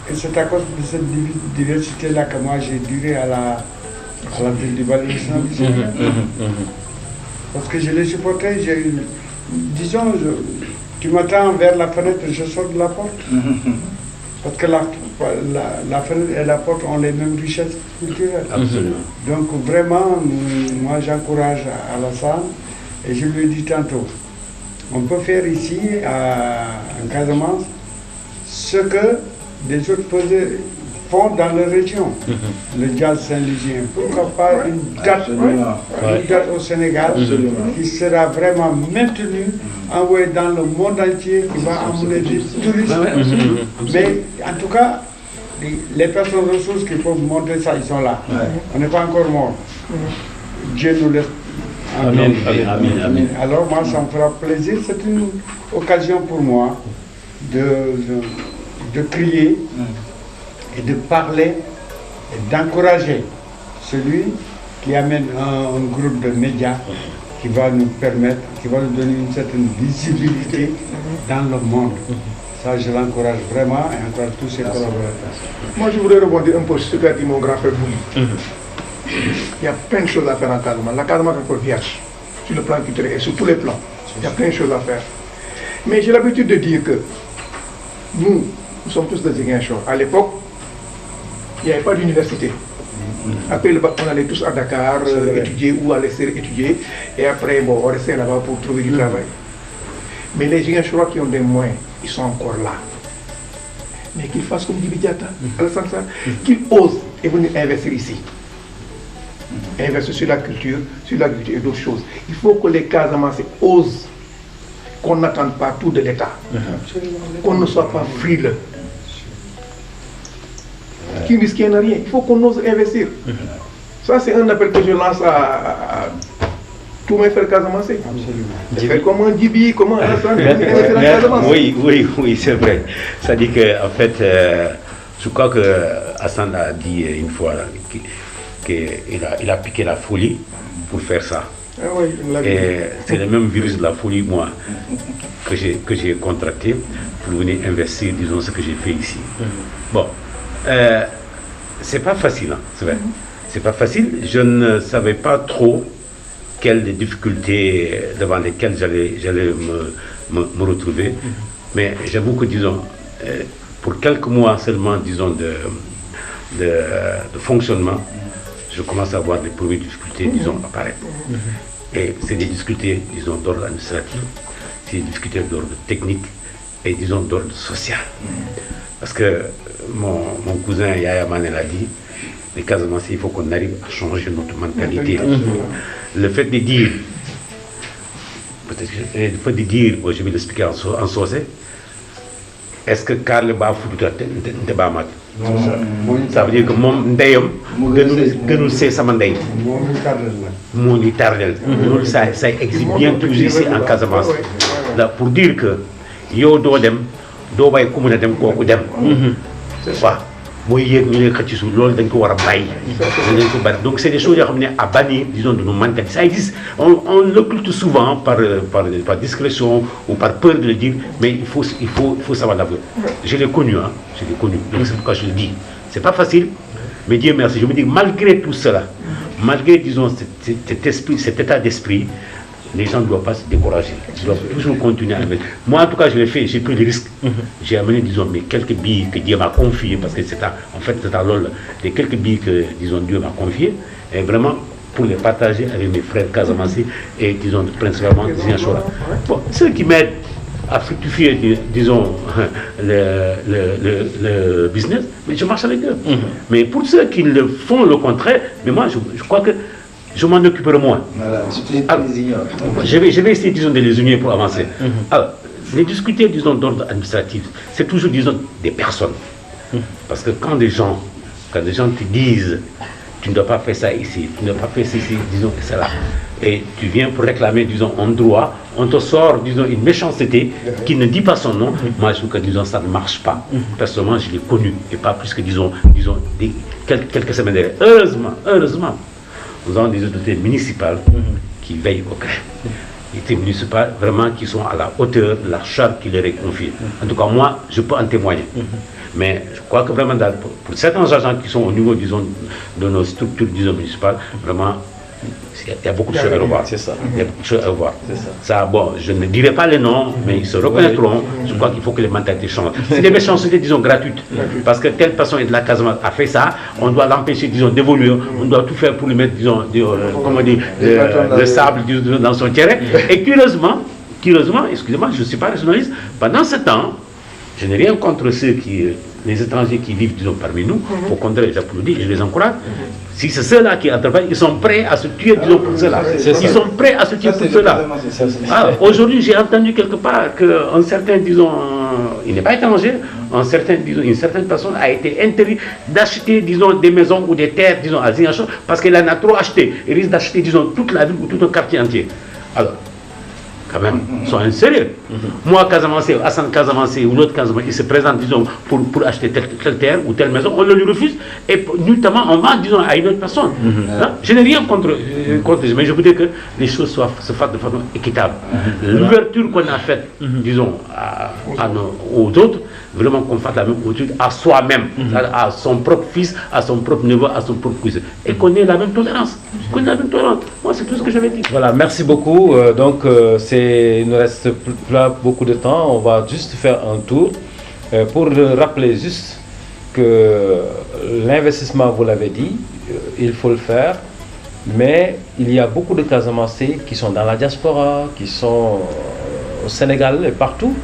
que c'est à cause de cette diversité-là que moi j'ai duré à la ville du Balai national du Sénégal. Parce que je les supportais, j'ai eu... Disons, tu m'attends vers la fenêtre, je sors de la porte. Parce que la fenêtre et la porte ont les mêmes richesses culturelles. Absolument. Donc vraiment, moi j'encourage Alassane et je lui ai dit tantôt, on peut faire ici, en Casamance, ce que des autres font dans leur région. Le jazz saint-légien. Pourquoi pas une date au Sénégal qui sera vraiment maintenue, envoyée dans le monde entier, qui va amener des touristes. Mais en tout cas, les personnes ressources qui peuvent montrer ça, ils sont là. On n'est pas encore morts. Dieu nous laisse Amen. Amen. Alors moi, ça me fera plaisir. C'est une occasion pour moi de crier et de parler et d'encourager celui qui amène un groupe de médias qui va nous permettre, qui va nous donner une certaine visibilité dans le monde. Ça, je l'encourage vraiment et encourage tous ses collaborateurs. Moi, je voudrais rebondir un peu sur ce qu'a dit mon grand frère Bouli. Il y a plein de choses à faire en Casamance. La Casamance est encore vierge, sur le plan culturel et sur tous les plans. Il y a plein de choses à faire. Mais j'ai l'habitude de dire que nous sommes tous des Ziguinchor. À l'époque, il n'y avait pas d'université. Après le bac, on allait tous à Dakar étudier ou à l'extérieur étudier. Et après, bon, on restait là-bas pour trouver du travail. Mais les Ziguinchorois qui ont des moyens, ils sont encore là. Mais qu'ils fassent comme Djibi Diatta, Alassane Sarr, qu'ils osent et venir investir ici. Investir sur la culture et d'autres choses. Il faut que les Casamançais osent, qu'on n'attende pas tout de l'État, qu'on ne soit pas frileux. Qui risque rien, il faut qu'on ose investir. Ça, c'est un appel que je lance à tous mes frères Casamançais. Faire comment Djibi, comment Alassane, Oui, c'est vrai. Ça dit que, en fait, je crois que Hassan a dit une fois qu'il a piqué la folie pour faire ça. Ah oui, et c'est le même virus de la folie, moi, que j'ai contracté pour venir investir, disons, ce que j'ai fait ici. Bon, c'est pas facile, hein, c'est vrai. C'est pas facile. Je ne savais pas trop quelles difficultés devant lesquelles j'allais me retrouver. Mais j'avoue que, disons, pour quelques mois seulement, disons, de fonctionnement, je commence à avoir des premières difficultés, disons, apparaître. Et c'est des difficultés, disons, d'ordre administratif, c'est des difficultés d'ordre technique et, disons, d'ordre social. Parce que mon cousin Yaya Mané l'a dit, les Casamançais, il faut qu'on arrive à changer notre mentalité. Le fait de dire, bon, je vais l'expliquer en saucé, est-ce que Karl va foutre de Bamat? Ça veut dire que mon ndeyam gënul see sama ndey moo ñu tardel. Loolu ça existe bien toujours ici en Casamance. Là pour dire que yow doo dem doo bàyyi ku mën a dem kooku dem. waaw mooy yéeg ñu ne xëcc ci suuf loolu dañ ko war a bàyyi. dañ ko bari donc c'est des choses yoo xam ne à bannir, disons, de nos mentalités. Ça existe, on l'occulte souvent par discrétion ou par peur de le dire, mais il faut savoir l'avouer. Je l'ai connu, hein, donc c'est pourquoi je le dis. C'est pas facile, mais Dieu merci. Je me dis, malgré tout cela, malgré, disons, cet état d'esprit, les gens ne doivent pas se décourager. Ils doivent toujours continuer à investir. Moi, en tout cas, je l'ai fait, j'ai pris le risque. J'ai amené, disons, mes quelques billes que Dieu m'a confiées, parce que c'est à l'ol, les quelques billes que, disons, Dieu m'a confiées, et vraiment pour les partager avec mes frères Casamançais et, disons, principalement des Ziguinchor. Bon, ceux qui m'aident à fructifier, disons, le business, mais je marche avec eux. Mais pour ceux qui le font le contraire, mais moi, je crois que je m'en occuperai moins. Voilà, alors, je vais essayer, disons, de les unir pour avancer. Alors, les discuter, disons, d'ordre administratif, c'est toujours, disons, des personnes. Parce que quand des gens te disent, tu ne dois pas faire ça ici, tu ne dois pas faire ceci, disons, et cela, et tu viens pour réclamer, disons, un droit, on te sort, disons, une méchanceté qui ne dit pas son nom. Moi, je trouve que, disons, ça ne marche pas. Personnellement, je l'ai connu, et pas plus que, disons quelques semaines derrière. Heureusement, nous avons des autorités municipales qui veillent au gré. Des autorités municipales vraiment qui sont à la hauteur de la charge qui leur est confiée. En tout cas, moi, je peux en témoigner. Mais je crois que vraiment, pour certains agents qui sont au niveau, disons, de nos structures, disons, municipales, vraiment, il y a beaucoup de choses à revoir. C'est ça. Il y a beaucoup de choses à revoir. Ça, bon, je ne dirai pas les noms, mais ils se reconnaîtront. Je crois qu'il faut que les mentalités changent. C'est des méchancetés, disons, gratuites. Parce que telle personne de la Casamance a fait ça, on doit l'empêcher, disons, d'évoluer. On doit tout faire pour lui mettre, disons, comment dire, le sable, disons, dans son terrain. Et curieusement, excusez-moi, je ne suis pas nationaliste, pendant ce temps, je n'ai rien contre les étrangers qui vivent, disons, parmi nous. Au contraire, j'applaudis, je les encourage. Si c'est ceux-là qui entreprennent, ils sont prêts à se tuer, disons, pour cela. Ils sont prêts à se tuer pour cela. Aujourd'hui, j'ai entendu quelque part qu'un certain, disons, il n'est pas étranger, une certaine personne a été interdit d'acheter, disons, des maisons ou des terres, disons, à Ziguinchor, parce qu'elle en a trop acheté. Il risque d'acheter, disons, toute la ville ou tout un quartier entier. Alors, quand même, soyez sérieux. Moi, Casamance, Hassan Casamance ou l'autre Casamance, il se présente, disons, pour acheter telle terre ou telle maison, on le lui refuse, et notamment, on vend, disons, à une autre personne. Hein? Je n'ai rien contre, mais je voudrais que les choses se fassent de façon équitable. L'ouverture qu'on a faite, disons, aux autres, vraiment qu'on fasse la même ouverture à soi-même, à son propre fils, à son propre neveu, à son propre cousin, et qu'on ait la même tolérance. Moi, c'est tout ce que j'avais dit. Voilà, merci beaucoup. Il ne reste pas beaucoup de temps. On va juste faire un tour pour rappeler juste que l'investissement, vous l'avez dit, il faut le faire. Mais il y a beaucoup de Casamancés qui sont dans la diaspora, qui sont au Sénégal et partout,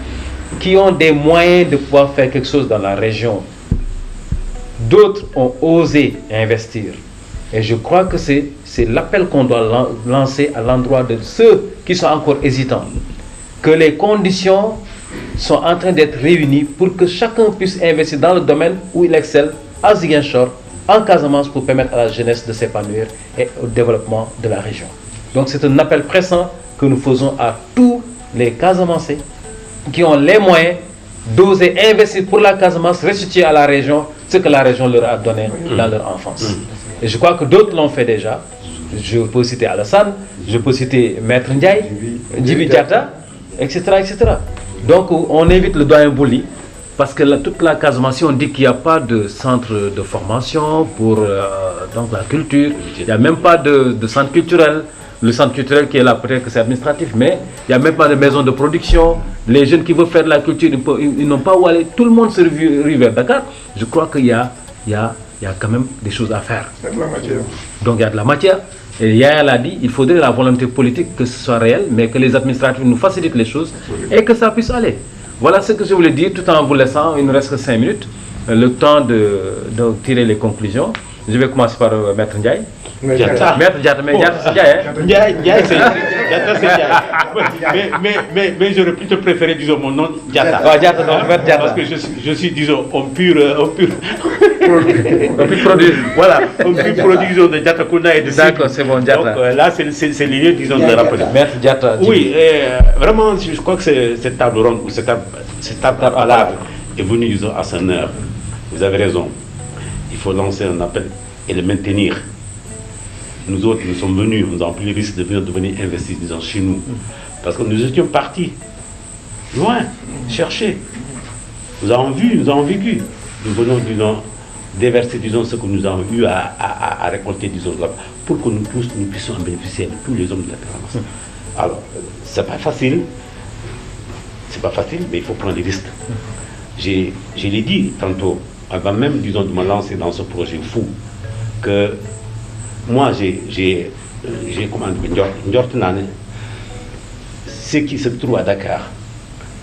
qui ont des moyens de pouvoir faire quelque chose dans la région. D'autres ont osé investir. Et je crois que c'est l'appel qu'on doit lancer à l'endroit de ceux qui sont encore hésitants. Que les conditions sont en train d'être réunies pour que chacun puisse investir dans le domaine où il excelle, à Ziguinchor, en Casamance, pour permettre à la jeunesse de s'épanouir et au développement de la région. Donc c'est un appel pressant que nous faisons à tous les Casamancés qui ont les moyens d'oser investir pour la Casamance, restituer à la région ce que la région leur a donné dans leur enfance. Et je crois que d'autres l'ont fait déjà. Je peux citer Alassane, je peux citer Maître Ndiaye, Djibi Diatta, etc., etc. Donc on invite le doyen Bouli, parce que toute la Casamance, on dit qu'il n'y a pas de centre de formation pour donc la culture, il n'y a même pas de centre culturel. Le centre culturel qui est là, peut-être que c'est administratif, mais il n'y a même pas de maison de production. Les jeunes qui veulent faire de la culture, ils n'ont pas où aller. Tout le monde se rue vers Dakar. Je crois qu'il y a quand même des choses à faire. Il y a de la matière. Donc il y a de la matière. Et Yaya l'a dit, il faudrait la volonté politique, que ce soit réel, mais que les administratifs nous facilitent les choses et que ça puisse aller. Voilà ce que je voulais dire, tout en vous laissant, il ne reste que 5 minutes, le temps de tirer les conclusions. Je vais commencer par Maître Ndiaye. Diatta. Maître Diatta, mais Diatta c'est Ndiaye. Ndiaye, mais j'aurais plutôt préféré, disons, mon nom, Diatta. Diatta, donc Maître Diatta. Parce que je suis, disons, un pur produit. Voilà, un pur produit, disons, de Diatta Kounda et de D'accord, c'est bon, Diatta. Donc là, c'est l'idée, disons, de rappeler. Maître Diatta. Oui, vraiment, je crois que cette table ronde, ou cette table palabre est venue, disons, à son heure. Vous avez raison. Il faut lancer un appel et le maintenir. Nous autres, nous sommes venus, nous avons pris le risque de venir investir, disons, chez nous. Parce que nous étions partis, loin, chercher. Nous avons vu, nous avons vécu. Nous venons, disons, déverser, disons, ce que nous avons eu à récolter, disons, là, pour que nous tous, nous puissions en bénéficier, tous les hommes de la Casamance. Alors, c'est pas facile, mais il faut prendre des risques. Je l'ai dit tantôt, avant même, disons, de me lancer dans ce projet fou, que moi, j'ai comment dire, ce qui se trouve à Dakar,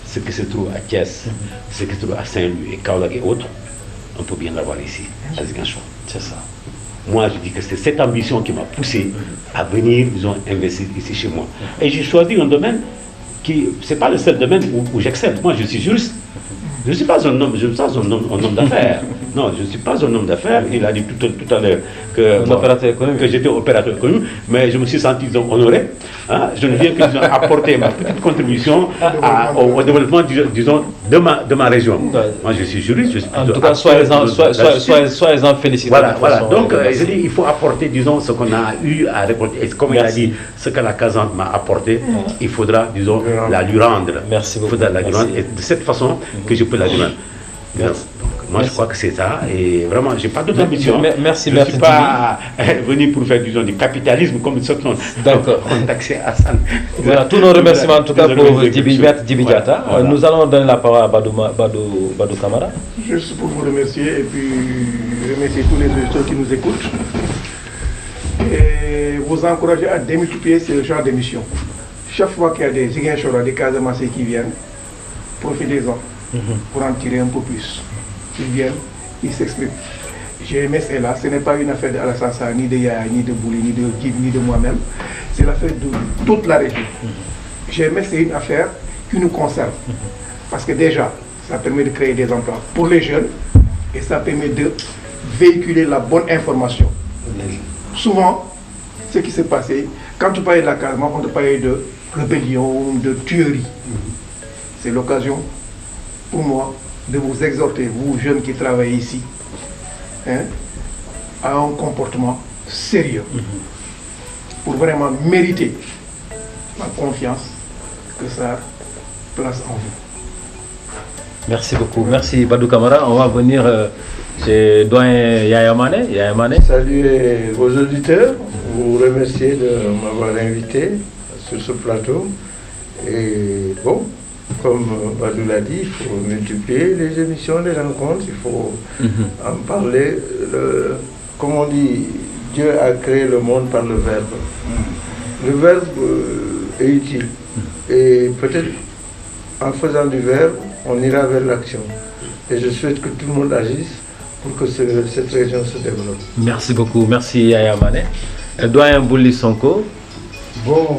ce qui se trouve à Thiès, ce qui se trouve à Saint-Louis et Kaolack et autres, on peut bien l'avoir ici, à Ziguinchor. C'est ça. Moi, je dis que c'est cette ambition qui m'a poussé à venir, disons, investir ici chez moi. Et j'ai choisi un domaine qui, c'est pas le seul domaine où j'excelle. Moi, je suis juriste. Je ne suis pas un homme, d'affaires. Non, je ne suis pas un homme d'affaires. Il a dit tout à l'heure que j'étais opérateur économique, mais je me suis senti, disons, honoré. Hein? Je ne viens que, disons, apporter ma petite contribution au développement, disons, de ma région. Moi, je suis juriste, je suis en tout cas, soyez-en félicités. Voilà. Donc, je dis, il faut apporter, disons, ce qu'on a eu à récolter. Et comme il a dit, ce que la Casamance m'a apporté, il faudra, disons, la lui rendre. Merci beaucoup. Il faudra la lui rendre. Et de cette façon que je peux la lui rendre. Merci. Moi, je crois que c'est ça. Et vraiment, je n'ai pas d'autre ambition. Merci, je ne suis pas venu pour faire, disons, du capitalisme comme ceux qui ont taxé Hassan. Voilà, tous nos remerciements, en tout cas, pour Djibi Diatta. Voilà. Nous allons donner la parole à Badou Camara. Juste pour vous remercier et puis remercier tous les auditeurs qui nous écoutent. Et vous encourager à démultiplier ce genre d'émission. Chaque fois qu'il y a des Ziguinchor, des Casamancés qui viennent, profitez-en pour en tirer un peu plus. Ils viennent, ils s'expriment. GMS est là, ce n'est pas une affaire d'Alassane Sarr, ni de Yaya, ni de Bouli, ni de Djib, ni de moi-même. C'est l'affaire de toute la région. GMS, c'est une affaire qui nous concerne. Parce que déjà, ça permet de créer des emplois pour les jeunes et ça permet de véhiculer la bonne information. Souvent, ce qui s'est passé, quand tu parlais de la Casamance, on te parlait de rébellion, de tuerie. C'est l'occasion pour moi de vous exhorter, vous jeunes qui travaillez ici, à un comportement sérieux pour vraiment mériter la confiance que ça place en vous. Merci beaucoup. Merci Badou Camara. On va venir chez doyen Yaya Mané. Yaya Mané. Saluer vos auditeurs, vous remercier de m'avoir invité sur ce plateau. Et bon, comme Badou l'a dit, il faut multiplier les émissions, les rencontres, il faut en parler. Comme on dit, Dieu a créé le monde par le verbe. Le verbe est utile. Et peut-être en faisant du verbe, on ira vers l'action. Et je souhaite que tout le monde agisse pour que cette région se développe. Merci beaucoup. Merci Yaya Mané. Doyen Bouli Sonko. Bon,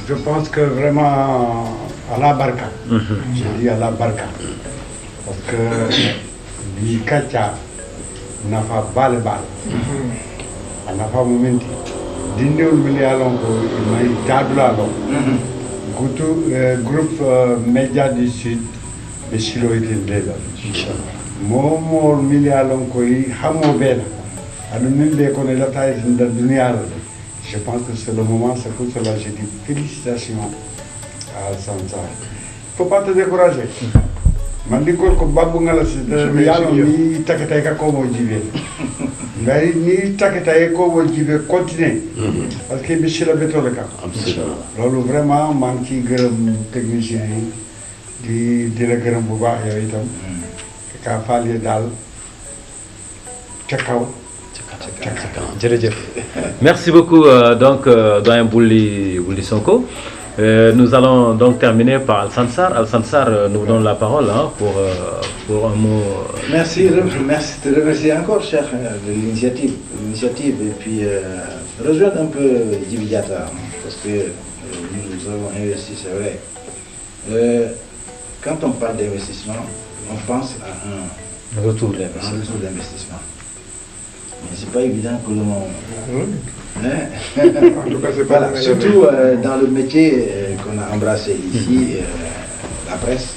je pense que vraiment à la barca. Je dis à la barca. Parce que l'Ikacha n'a pas balle balle. Elle n'a pas momenti. Dindéol Milialon, il m'a tabla. Groupe Média du Sud, mais si l'on était déjà. Momo Milialon, il hamo belle. Alors, nous les connaissons la taille de la dunia. Je pense que c'est le moment, c'est pour cela que je dis félicitations à Sansar. Il ne faut pas te décourager. Je dis que Babou Ngalasi, ni Takataka Komo Jivé. Mais ni Takataka Komo Jivé continue. Parce que je suis là pour le cas. Alors vraiment, je suis un technicien de la Grand Bouba et a fallu dal Tchakao. Merci beaucoup donc doyen Bouli Sonko. Nous allons donc terminer par Al-Sansar. Al-Sansar, nous donnons la parole pour un mot. Merci de remercier encore, cher, de l'initiative et puis rejoindre un peu Djibidiata, parce que nous avons investi, c'est vrai. Quand on parle d'investissement, on pense à un retour d'investissement. Mais c'est pas évident que le monde. En tout cas, c'est pas voilà, surtout dans le métier qu'on a embrassé ici, la presse,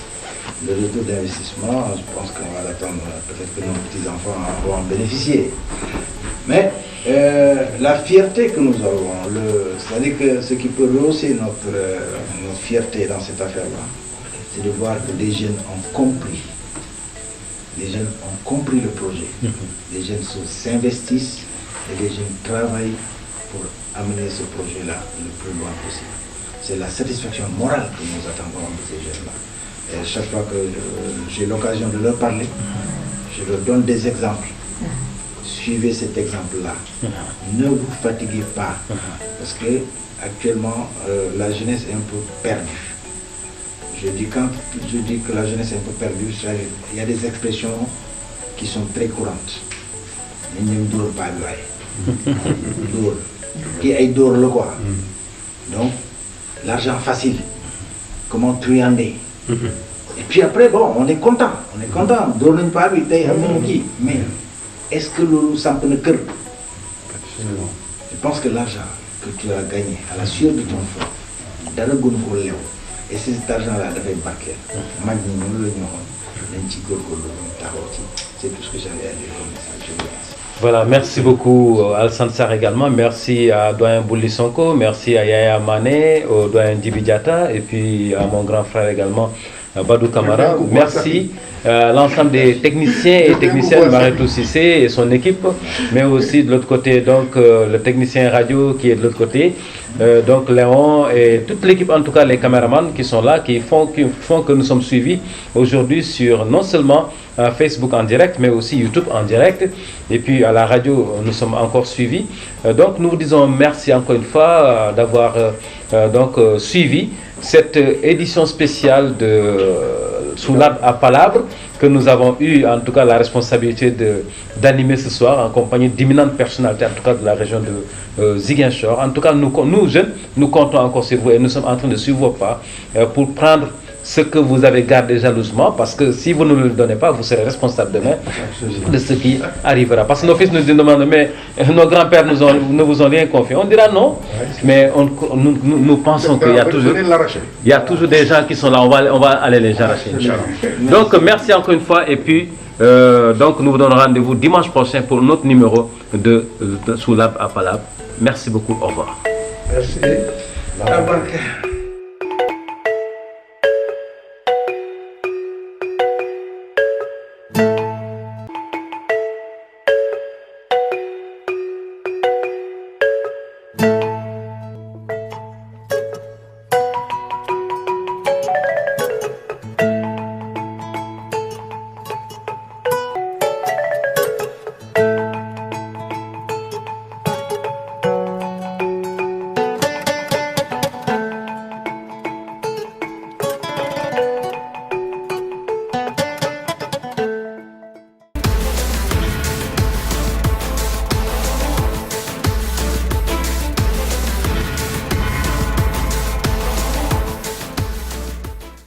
le retour d'investissement, je pense qu'on va l'attendre, peut-être que nos petits-enfants vont en bénéficier. Mais la fierté que nous avons, c'est-à-dire que ce qui peut rehausser notre fierté dans cette affaire-là, c'est de voir que les jeunes ont compris. Les jeunes ont compris le projet. Les jeunes s'investissent et les jeunes travaillent pour amener ce projet-là le plus loin possible. C'est la satisfaction morale que nous attendons de ces jeunes-là. Et chaque fois que j'ai l'occasion de leur parler, je leur donne des exemples. Suivez cet exemple-là. Ne vous fatiguez pas. Parce que actuellement, la jeunesse est un peu perdue. Quand je dis que la jeunesse est un peu perdue, il y a des expressions qui sont très courantes. Qui est d'or le quoi. Donc, l'argent facile. Comment truander. Et puis après, bon, on est content. Mais est-ce que nous sommes ne cœur? Je pense que l'argent que tu as gagné à la sueur de ton front, dans le goût de et cet argent-là devait marquer. C'est tout ce que j'avais à dire comme message. Je vous remercie. Voilà, merci beaucoup Al-Sansar également. Merci à doyen Bouli Sonko, merci à Yaya Mané, au doyen Djibidiata et puis à mon grand frère également, Badou Camara. Merci à l'ensemble des techniciens et techniciennes, Maritou Sissé et son équipe, mais aussi de l'autre côté, donc le technicien radio qui est de l'autre côté, donc Léon et toute l'équipe, en tout cas les caméramans qui sont là, qui font que nous sommes suivis aujourd'hui sur non seulement Facebook en direct, mais aussi YouTube en direct, et puis à la radio nous sommes encore suivis. Donc nous vous disons merci encore une fois d'avoir suivi cette édition spéciale de Sous l'arbre à Palabre que nous avons eu en tout cas la responsabilité d'animer ce soir en compagnie d'imminentes personnalités en tout cas de la région de Ziguinchor. En tout cas nous jeunes, nous comptons encore sur vous et nous sommes en train de suivre vos pas pour prendre ce que vous avez gardé jalousement, parce que si vous ne le donnez pas, vous serez responsable demain de ce qui arrivera. Parce que nos fils nous demandent, mais nos grands-pères ne vous ont rien confié. On dira non, mais nous pensons qu'il y a toujours des gens qui sont là, on va aller les arracher. Donc merci encore une fois, et puis donc nous vous donnons rendez-vous dimanche prochain pour notre numéro de Sous Lab à Palab. Merci beaucoup, au revoir. Merci.